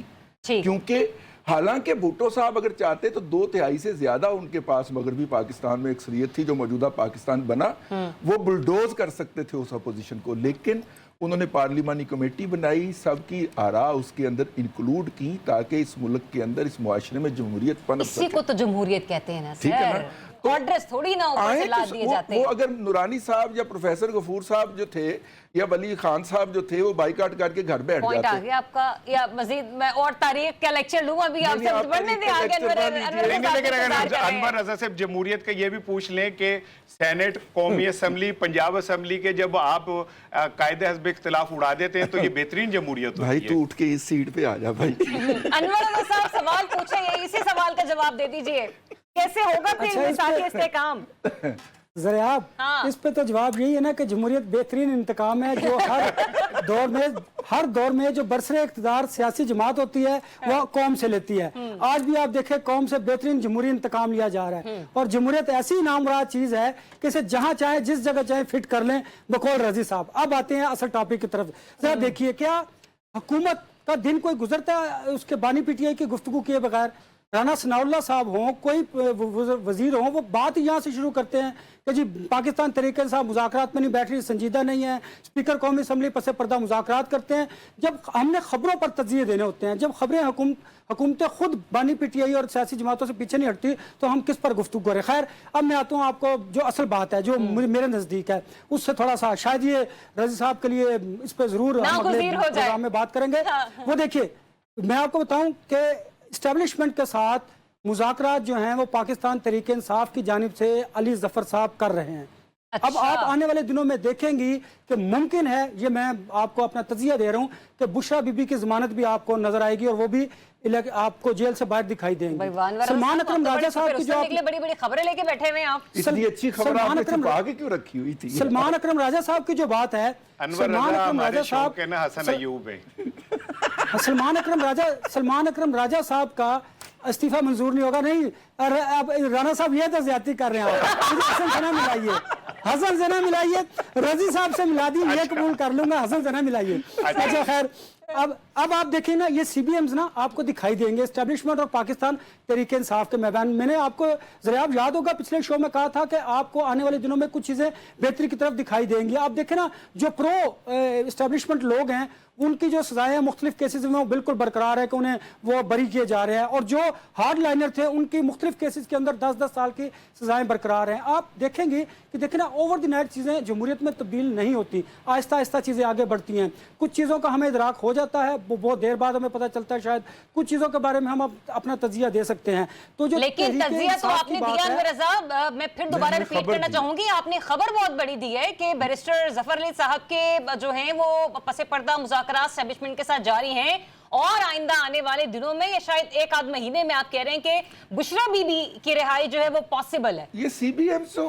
क्योंकि हालांकि भुट्टो साहब अगर चाहते तो 2/3 से ज्यादा उनके पास मगरबी पाकिस्तान में अक्सरियत थी जो मौजूदा पाकिस्तान बना, वो बुलडोज कर सकते थे उस अपोजिशन को। लेकिन उन्होंने पार्लिमानी कमेटी बनाई, सबकी आरा उसके अंदर इंक्लूड की ताकि इस मुल्क के अंदर, इस मुआशरे में जमहूरियत पनप सके। इसी को तो जमहूरियत कहते हैं ना सर, ठीक है ना। तो एड्रेस थोड़ी ना ऊपर से ला दिए जाते हैं। वो अगर नूरानी साहब या प्रोफेसर गफूर साहब जो थे या वली खान साहब जो थे वो बाइकाट करके घर बैठ जाते। पॉइंट आ गया आपका, या मजीद मैं और तारीख का लेक्चर लूंगा अभी आपसे बढ़ने दें आगे। अनवर रजा साहब, जमहूरियत का ये भी पूछ लें कि सेनेट, कौमी असम्बली, पंजाब असम्बली के जब आप कायदे हस्ब इख्तिलाफ उड़ा देते हैं तो ये बेहतरीन जमहूरियत होती है। भाई तू उठ के इस सीट पे आ जा भाई। अनवर रजा साहब सवाल पूछे, इसी सवाल का जवाब दे दीजिए, कैसे होगा फिर मिसाक के इस्तेकाम? ज़रियाब, इस पे तो जवाब यही है ना कि जमहूरियत बेहतरीन इंतकाम है जो हर दौर में जो बरसरे इख्तिदार सियासी जमात होती है वह कौम से लेती है। आज भी आप देखें कौम से बेहतरीन जमहूरी इंतकाम लिया जा रहा है, और जमहूरियत ऐसी नामुराद चीज है कि इसे जहां चाहे जिस जगह चाहे फिट कर लें, बकौल रजी साहब। अब आते हैं असल टॉपिक की तरफ। जरा देखिए, क्या हुकूमत का दिन कोई गुजरता है उसके बानी पीटीआई की गुफ्तगू किए बगैर? राना सनाउल्लाह साहब हों, कोई वजीर हों, वो बात यहाँ से शुरू करते हैं कि जी पाकिस्तान तरीके साहब मुज़ाकरात में नहीं बैठ रही, संजीदा नहीं है। स्पीकर कौमी असम्बली पसे पर्दा मुज़ाकरात करते हैं। जब हमने खबरों पर तजिए देने होते हैं, जब खबरें हुकूमतें खुद बानी पीटीआई और सियासी जमातों से पीछे नहीं हटती, तो हम किस पर गुफ्तगू करें? खैर, अब मैं आता हूँ आपको जो असल बात है, जो मेरे नज़दीक है, उससे थोड़ा सा शायद ये रजी साहब के लिए इस पर ज़रूर प्रोग्राम में बात करेंगे। वो देखिए, मैं आपको बताऊँ कि इस्टेब्लिशमेंट के साथ मुज़ाकरात जो हैं वो पाकिस्तान तरीके इंसाफ की जानिब से अली जफर साहब कर रहे हैं। अच्छा। अब आप आने वाले दिनों में देखेंगी कि मुमकिन है, ये मैं आपको अपना तजिया दे रहा हूँ, कि बुशरा बीबी की जमानत भी आपको नजर आएगी और वो भी आपको जेल से बाहर दिखाई देंगे। सलमान अकरम राजा साहब की जो बड़ी बड़ी खबरें लेके बैठे हुए हैं आप, इतनी अच्छी खबर आपने छुपा के क्यों रखी हुई थी? सलमान अकरम राजा साहब की जो बात है, सलमान अकरम राजा साहब सलमान अकरम राजा साहब का इस्तीफा मंजूर नहीं होगा। नहीं, अब राना साहब ये तो ज्यादती कर रहे हैं। हसन जना मिलाइए, हसन जना मिलाइए, रजी साहब से मिला दी, मैं कबूल कर लूंगा, हसन जना मिलाइए। अच्छा खैर, अब आप देखिए ना, ये CBMs ना आपको दिखाई देंगे एस्टेब्लिशमेंट और पाकिस्तान तहरीक इंसाफ के मैदान। मैंने आपको जरा याद होगा पिछले शो में कहा था कि आपको आने वाले दिनों में कुछ चीजें बेहतरी की तरफ दिखाई देंगी। आप देखें ना, जो प्रो एस्टेब्लिशमेंट लोग हैं उनकी जो सजाएं मुख्तलिफ केसेस में वो बिल्कुल बरकरार है कि उन्हें वो बरी किए जा रहे हैं, और जो हार्ड लाइनर थे उनकी मुख्तलिफ केसेस के अंदर 10-10 साल की सजाएं बरकरार हैं। आप देखेंगे कि देखें ना, ओवर द नाइट चीज़ें जमहूरियत में तब्दील नहीं होती, आहिस्ता आहिस्ता चीज़ें आगे बढ़ती हैं। कुछ चीज़ों का हमें इदराक हो जाता है, वो बहुत देर बाद हमें पता चलता है, शायद कुछ चीज़ों के बारे में हम अपना तजिया दे सकते हैं। तो जो लेकिन तजिया तो आपने दिया अनवर रज़ा, मैं फिर दोबारा रिपीट करना चाहूंगी, आपने खबर बहुत बड़ी दी है कि बैरिस्टर जफर अली साहब के जो हैं वो पसे पर्दा मुज़ाकरात एस्टेब्लिशमेंट के साथ जारी हैं, और आइंदा आने वाले दिनों में या शायद एक आध महीने में आप कह रहे हैं कि बुशरा बीबी की रिहाई जो है वो पॉसिबल है। ये CBM तो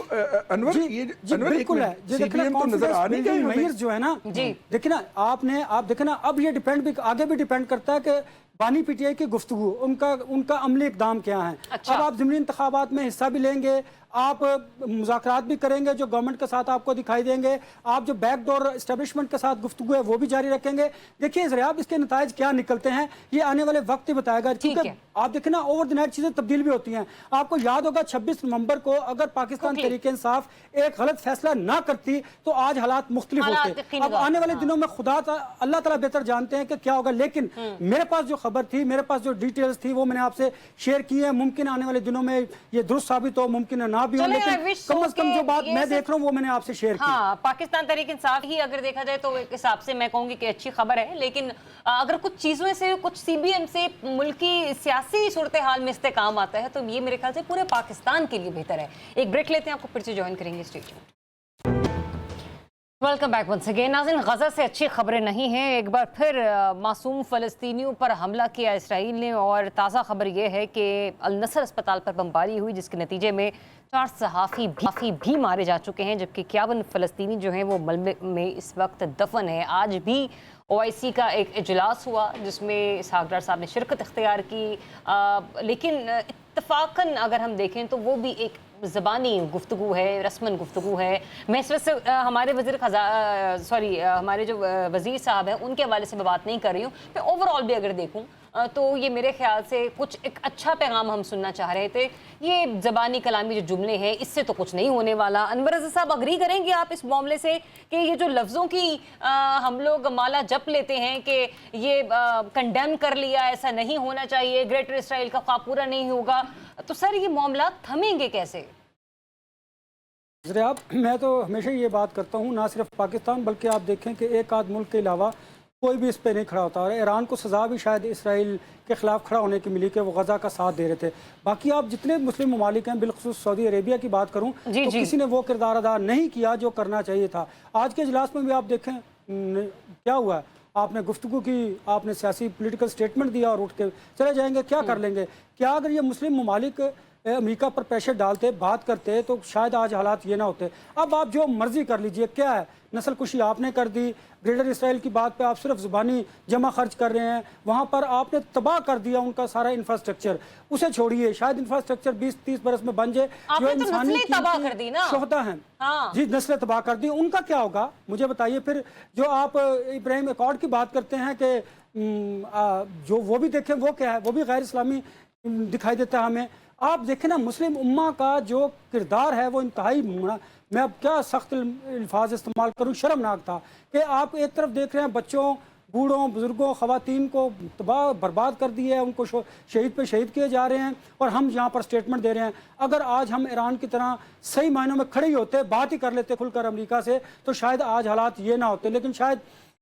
अनवर, ये अनवर बिल्कुल है, CBM तो नजर आ नहीं गए हमें जो है ना जी। देखिए ना, आप देखें ना, अब ये डिपेंड भी आगे भी डिपेंड करता है कि बानी PTI की गुफ्तगू, उनका अमली इकदाम क्या है। अच्छा। अब आप ज़मीनी इंतखाबात में हिस्सा भी लेंगे, आप मुज़ाकरात भी करेंगे जो गवर्नमेंट के साथ आपको दिखाई देंगे, आप जो बैकडोर एस्टेब्लिशमेंट के साथ गुफ्तगू है वो भी जारी रखेंगे। देखिए ज़रा आप इसके नताइज क्या निकलते हैं ये आने वाले वक्त ही बताएगा, क्योंकि आप देखें ना ओवर द नाइट चीज़ें तब्दील भी होती हैं। आपको याद होगा 26 नवंबर को अगर पाकिस्तान तहरीक इंसाफ एक गलत फैसला ना करती तो आज हालात मुख्तलिफ होते। अब आने वाले दिनों में अल्लाह ताला बेहतर जानते हैं कि क्या होगा, लेकिन मेरे पास जो खबर थी, मेरे पास जो डिटेल्स थी वो मैंने आपसे शेयर की है। मुमकिन आने वाले दिनों में ये दुरुस्त साबित हो, मुमकिन है ना भी हो, लेकिन कम से कम जो बात मैं देख रहा हूँ वो मैंने आपसे शेयर की। हाँ, पाकिस्तान तहरीक इंसाफ ही अगर देखा जाए तो एक हिसाब से मैं कहूंगी कि अच्छी खबर है, लेकिन अगर कुछ चीजों से, कुछ CBM से मुल्क की सियासी सूरत हाल में इस्तेकाम आता है तो ये मेरे ख्याल से पूरे पाकिस्तान के लिए बेहतर है। एक ब्रेक लेते हैं, आपको फिर से ज्वाइन करेंगे। Stay tuned. Welcome back once again. नाज़रीन, गज़ा से अच्छी खबरें नहीं हैं। एक बार फिर मासूम फ़लस्तीनियों पर हमला किया इसराइल ने, और ताज़ा खबर यह है कि अल नसर अस्पताल पर बमबारी हुई जिसके नतीजे में 4 सहाफ़ी भी मारे जा चुके हैं, जबकि 51 फ़लस्तीनी जो हैं वो मलबे में इस वक्त दफन है। आज भी OIC का एक इजलास हुआ जिसमें इसहाक डार साहब ने शिरकत इख्तियार की, लेकिन इत्तफ़ाक़न अगर हम देखें तो वो भी एक ज़बानी गुफ्तगू है, रस्मन गुफ्तगू है। मैं इस वक्त से हमारे हमारे जो वज़ीर साहब हैं उनके हवाले से मैं बात नहीं कर रही हूँ, मैं ओवरऑल भी अगर देखूँ तो ये मेरे ख्याल से कुछ एक अच्छा पैगाम हम सुनना चाह रहे थे। ये ज़बानी कलामी जो जुमले हैं इससे तो कुछ नहीं होने वाला। अनवर रज़ा साहब, अग्री करेंगे आप इस मामले से कि ये जो लफ्ज़ों की हम लोग माला जप लेते हैं कि ये कंडेम कर लिया, ऐसा नहीं होना चाहिए, ग्रेटर इसराइल का ख्वाब पूरा नहीं होगा, तो सर ये मामला थमेंगे कैसे? आप, मैं तो हमेशा ये बात करता हूँ, ना सिर्फ पाकिस्तान बल्कि आप देखें कि एक आध मुल्क के अलावा कोई भी इस पे नहीं खड़ा होता। और ईरान को सज़ा भी शायद इसराइल के ख़िलाफ़ खड़ा होने की मिली कि वो गज़ा का साथ दे रहे थे। बाकी आप जितने मुस्लिम ममालिक हैं, बिलखुसूस सऊदी अरेबिया की बात करूँ तो किसी ने वो किरदार अदा नहीं किया जो करना चाहिए था। आज के इजलास में भी आप देखें क्या हुआ, आपने गुफ्तगू की, आपने सियासी पॉलिटिकल स्टेटमेंट दिया और उठ के चले जाएंगे। क्या कर लेंगे? क्या अगर ये मुस्लिम ममालिक अमेरिका पर प्रेशर डालते, बात करते, तो शायद आज हालात ये ना होते। अब आप जो मर्जी कर लीजिए, क्या है, नस्ल कुशी आपने कर दी, ग्रेटर इसराइल की बात पे आप सिर्फ ज़ुबानी जमा खर्च कर रहे हैं, वहाँ पर आपने तबाह कर दिया उनका सारा इंफ्रास्ट्रक्चर। उसे छोड़िए, शायद इंफ्रास्ट्रक्चर 20-30 बरस में बन जाए। जो इंसानी तबाह कर दी ना, शोहदा हैं जी, नस्लें तबाह कर दी, उनका क्या होगा मुझे बताइए। फिर जो आप इब्राहिम अकॉर्ड की बात करते हैं कि जो वो भी देखें वो क्या है, वो भी गैर इस्लामी दिखाई देता है हमें। आप देखें ना, मुस्लिम उम्मा का जो किरदार है वो इंतहाई, मैं अब क्या सख्त अल्फाज इस्तेमाल करूँ, शर्मनाक था कि आप एक तरफ देख रहे हैं बच्चों, बूढ़ों, बुजुर्गों, ख़वातीन को तबाह बर्बाद कर दिया है, उनको शहीद पे शहीद किए जा रहे हैं, और हम यहाँ पर स्टेटमेंट दे रहे हैं। अगर आज हम ईरान की तरह सही मायनों में खड़े ही होते, बात ही कर लेते खुलकर अमेरिका से, तो शायद आज हालात ये ना होते। लेकिन शायद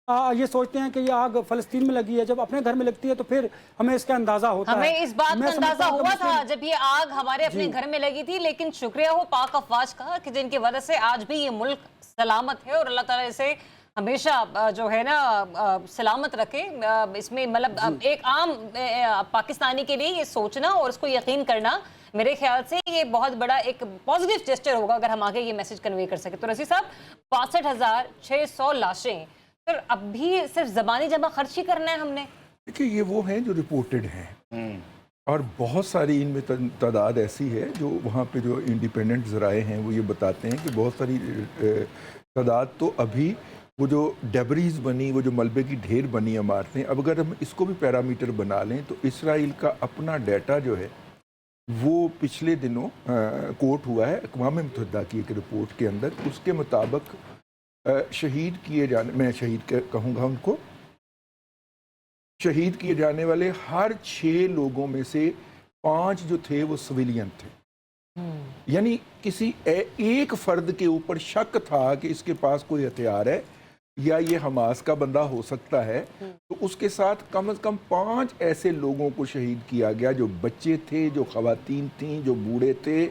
ये सोचते हैं कि ये आग फ़लस्तीन में लगी है, जब अपने घर में लगती है तो फिर हमें इसका अंदाजा होता है। हमें इस बात का अंदाजा हुआ था जब ये आग हमारे अपने घर में लगी थी, लेकिन शुक्रिया हो पाक अफवाज का कि जिनकी वजह से आज भी ये मुल्क सलामत है, और अल्लाह ताला इसे हमेशा जो है ना सलामत रखे। इसमें मतलब एक आम पाकिस्तानी के लिए ये सोचना और उसको यकीन करना, मेरे ख्याल से ये बहुत बड़ा एक पॉजिटिव जेस्चर होगा अगर हम आगे ये मैसेज कन्वे कर सके। तो रसी साहब, 62,600 लाशें, सर अब भी सिर्फ ज़बानी जमा खर्च ही करना है हमने? देखिए, ये वो हैं जो रिपोर्टेड हैं, और बहुत सारी इनमें तादाद ऐसी है जो वहाँ पे जो इंडिपेंडेंट ज़राए हैं वो ये बताते हैं कि बहुत सारी तादाद तो अभी وہ جو ڈیبریز بنی، وہ جو ملبے کی ڈھیر بنی عمارتیں، اب اگر ہم اس کو بھی پیرامیٹر بنا لیں تو اسرائیل کا اپنا ڈیٹا جو ہے وہ پچھلے دنوں کوٹ ہوا ہے اقوام متحدہ کی ایک رپورٹ کے اندر، اس کے مطابق شہید کیے جانے، میں شہید کہوں گا ان کو، شہید کیے جانے والے ہر 6 لوگوں میں سے 5 جو تھے وہ سویلین تھے. یعنی کسی ایک فرد کے اوپر شک تھا کہ اس کے پاس کوئی ہتھیار ہے یا یہ حماس کا بندہ ہو سکتا ہے، تو اس کے ساتھ کم از کم 5 ایسے لوگوں کو شہید کیا گیا، جو بچے تھے، جو خواتین تھیں، جو بوڑھے تھے،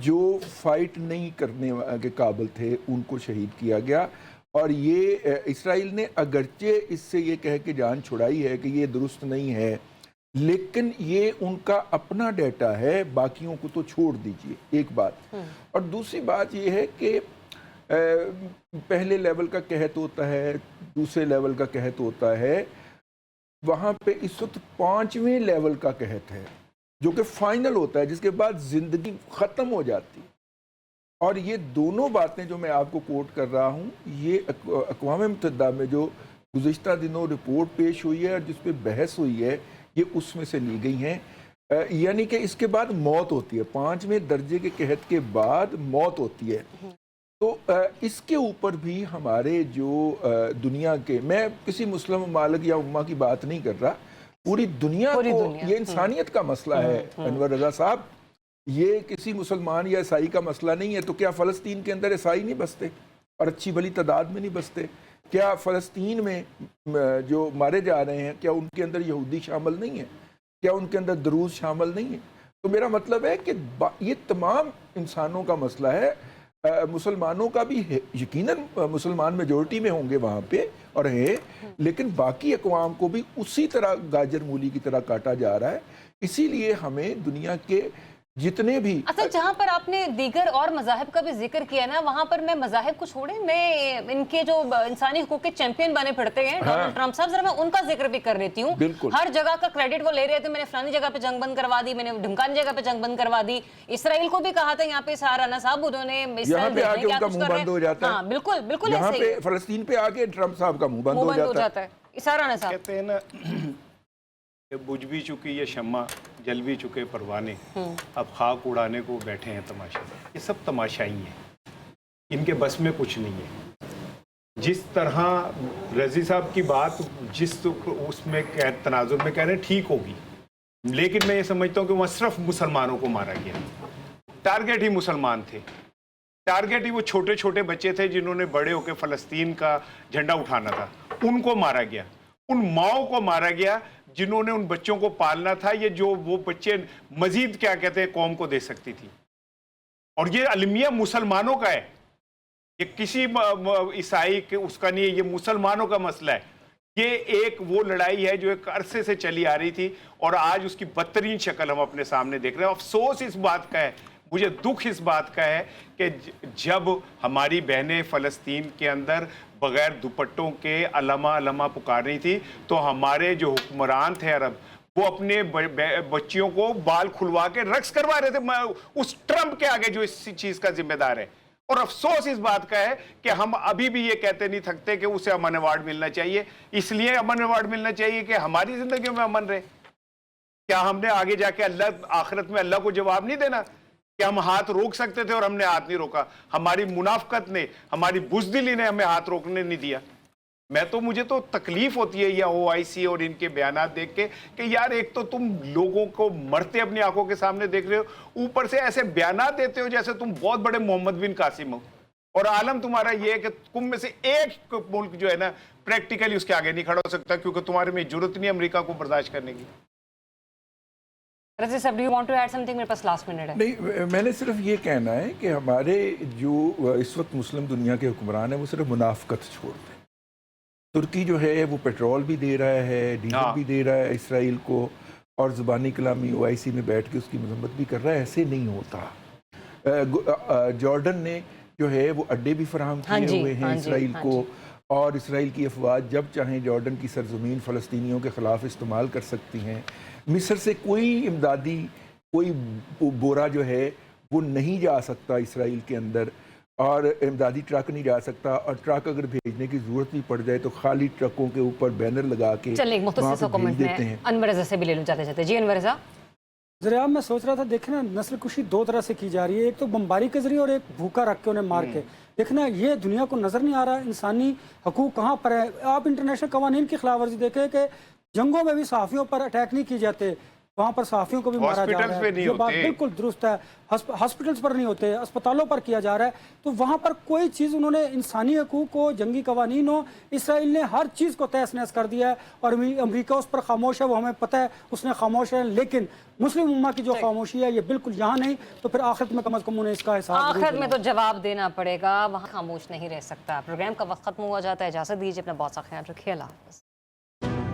جو فائٹ نہیں کرنے کے قابل تھے، ان کو شہید کیا گیا. اور یہ اسرائیل نے اگرچہ اس سے یہ کہہ کے جان چھڑائی ہے کہ یہ درست نہیں ہے، لیکن یہ ان کا اپنا ڈیٹا ہے، باقیوں کو تو چھوڑ دیجئے، ایک بات. اور دوسری بات یہ ہے کہ پہلے لیول کا قحط ہوتا ہے، دوسرے لیول کا قحط ہوتا ہے، وہاں پہ اس وقت 5ویں لیول کا قحط ہے جو کہ فائنل ہوتا ہے، جس کے بعد زندگی ختم ہو جاتی ہے. اور یہ دونوں باتیں جو میں آپ کو کوٹ کر رہا ہوں، یہ اقوام متحدہ میں جو گزشتہ دنوں رپورٹ پیش ہوئی ہے اور جس پہ بحث ہوئی ہے، یہ اس میں سے لی گئی ہیں. یعنی کہ اس کے بعد موت ہوتی ہے، 5ویں درجے کے قحط کے بعد موت ہوتی ہے. تو اس کے اوپر بھی ہمارے جو دنیا کے، میں کسی مسلم ممالک یا امہ کی بات نہیں کر رہا، پوری دنیا کو یہ انسانیت کا مسئلہ ہے. انور رضا صاحب، یہ کسی مسلمان یا عیسائی کا مسئلہ نہیں ہے. تو کیا فلسطین کے اندر عیسائی نہیں بستے اور اچھی بھلی تعداد میں نہیں بستے؟ کیا فلسطین میں جو مارے جا رہے ہیں، کیا ان کے اندر یہودی شامل نہیں ہے؟ کیا ان کے اندر دروز شامل نہیں ہے؟ تو میرا مطلب ہے کہ یہ تمام انسانوں کا مسئلہ ہے. مسلمانوں کا بھی یقیناً مسلمان میجورٹی میں ہوں گے وہاں پہ اور ہیں، لیکن باقی اقوام کو بھی اسی طرح گاجر مولی کی طرح کاٹا جا رہا ہے. اسی لیے ہمیں دنیا کے جتنے بھی، اصل جہاں پر آپ نے دیگر اور مذاہب کا بھی ذکر کیا نا، وہاں پر میں مذاہب کو چھوڑیں، میں ان کے جو انسانی حقوق کے چیمپئن بنے پھرتے ہیں ڈونلڈ ٹرمپ صاحب، ذرا میں ان کا ذکر بھی کر لیتی ہوں. ہر جگہ کا کریڈٹ وہ لے رہے تھے، میں نے فلانی جگہ پہ جنگ بند کروا دی، میں نے ڈھمکانی جگہ پہ جنگ بند کروا دی. اسرائیل کو بھی کہا تھا یہاں پہ سہارانا صاحب، انہوں نے یہاں پہ آ کے ان کا منہ بند ہو جاتا ہے. ہاں بالکل بالکل یہاں ایسے ہی پہ فلسطین پہ آ کے ٹرمپ صاحب کا منہ بند ہو جاتا ہے. سہارانا صاحب کہتے ہیں نا، بجھ بھی چکی یہ شمع، جل بھی چکے پروانے، اب خاک اڑانے کو بیٹھے ہیں تماشا. یہ سب تماشائی ہیں، ان کے بس میں کچھ نہیں ہے. جس طرح رضی صاحب کی بات جس اس میں تناظر میں کہہ رہے ہیں ٹھیک ہوگی، لیکن میں یہ سمجھتا ہوں کہ وہاں صرف مسلمانوں کو مارا گیا. ٹارگیٹ ہی مسلمان تھے، ٹارگیٹ ہی وہ چھوٹے چھوٹے بچے تھے جنہوں نے بڑے ہو کے فلسطین کا جھنڈا اٹھانا تھا، ان کو مارا گیا. ان ماؤں کو مارا گیا جنہوں نے ان بچوں کو پالنا تھا، یہ جو وہ بچے مزید کیا کہتے ہیں قوم کو دے سکتی تھی. اور یہ المیہ مسلمانوں کا ہے، یہ کسی عیسائی کے اس کا نہیں ہے، یہ مسلمانوں کا مسئلہ ہے. یہ ایک وہ لڑائی ہے جو ایک عرصے سے چلی آ رہی تھی اور آج اس کی بدترین شکل ہم اپنے سامنے دیکھ رہے ہیں. افسوس اس بات کا ہے، مجھے دکھ اس بات کا ہے کہ جب ہماری بہنیں فلسطین کے اندر بغیر دوپٹوں کے علمہ پکار رہی تھی، تو ہمارے جو حکمران تھے عرب، وہ اپنے بچیوں کو بال کھلوا کے رقص کروا رہے تھے اس ٹرمپ کے آگے جو اس چیز کا ذمہ دار ہے. اور افسوس اس بات کا ہے کہ ہم ابھی بھی یہ کہتے نہیں تھکتے کہ اسے امن ایوارڈ ملنا چاہیے. اس لیے امن ایوارڈ ملنا چاہیے کہ ہماری زندگیوں میں امن رہے. کیا ہم نے آگے جا کے اللہ آخرت میں اللہ کو جواب نہیں دینا کہ ہم ہاتھ روک سکتے تھے اور ہم نے ہاتھ نہیں روکا؟ ہماری منافقت نے، ہماری بزدلی نے ہمیں ہاتھ روکنے نہیں دیا. مجھے تو تکلیف ہوتی ہے یہ OIC اور ان کے بیانات دیکھ کے کہ یار، ایک تو تم لوگوں کو مرتے اپنی آنکھوں کے سامنے دیکھ رہے ہو، اوپر سے ایسے بیانات دیتے ہو جیسے تم بہت بڑے محمد بن قاسم ہو. اور عالم تمہارا یہ ہے کہ تم میں سے ایک ملک جو ہے نا پریکٹیکلی اس کے آگے نہیں کھڑا ہو سکتا، کیونکہ تمہارے میں جرت نہیں امریکہ کو برداشت کرنے کی. رضی صاحب، do you want to add سم تھنگ؟ میرے پاس لاسٹ منٹ ہے. نہیں، میں نے صرف یہ کہنا ہے کہ ہمارے جو اس وقت مسلم دنیا کے حکمران ہیں وہ صرف منافقت چھوڑ دیں. ترکی جو ہے وہ پیٹرول بھی دے رہا ہے، ڈیزل بھی دے رہا ہے اسرائیل کو، اور زبانی کلامی OIC میں بیٹھ کے اس کی مذمت بھی کر رہا ہے. ایسے نہیں ہوتا. جارڈن نے جو ہے وہ اڈے بھی فراہم کیے ہوئے ہیں اسرائیل کو، اور اسرائیل کی افواج جب چاہیں جارڈن کی سرزمین فلسطینیوں کے خلاف استعمال کر سکتی ہیں. مصر سے کوئی امدادی کوئی بورا جو ہے وہ نہیں جا سکتا اسرائیل کے اندر. और इमदादी ट्रक नहीं जा सकता, और ट्रक अगर भेजने की जरूरत भी पड़ जाए तो खाली ट्रकों के ऊपर बैनर लगा के चलिए एक मुख्तसर सा कमेंट देते हैं। अनवर रज़ा से भी ले लूं जाते जाते। जी अनवर रज़ा। ज़रिया मैं सोच रहा था, देखे ना, नस्ल कुशी दो तरह से की जा रही है, एक तो बमबारी के जरिए और एक भूखा रख के उन्हें मार के। देखना ये दुनिया को नजर नहीं आ रहा है इंसानी हकूक कहाँ पर है। आप इंटरनेशनल कवानीन की खिलाफ वर्जी देखें कि जंगों में भी सहाफ़ियों पर अटैक नहीं किए जाते, वहाँ पर सहाफ़ियों को भी मारा जा रहा है। ये बात बिल्कुल दुरुस्त है। हॉस्पिटल्स पर नहीं होते, अस्पतालों पर किया जा रहा है। तो वहाँ पर कोई चीज़ उन्होंने इंसानी हकूक हो, जंगी कवानीन हो, इसराइल ने हर चीज़ को तहस नहस कर दिया है और अमेरिका उस पर खामोश है, वो हमें पता है, उसने खामोश है। लेकिन मुस्लिम उम्मा की जो खामोशी है ये बिल्कुल यहाँ नहीं, तो फिर आखिरत में कम अज़ कम उन्हें इसका एहसास आखिरत में तो जवाब देना पड़ेगा, वहाँ खामोश नहीं रह सकता। प्रोग्राम का वक्त खत्म हुआ जाता है, इजाज़त दीजिए, अपना बहुत सा ख्याल रखिए, अल्लाह हाफ़िज़।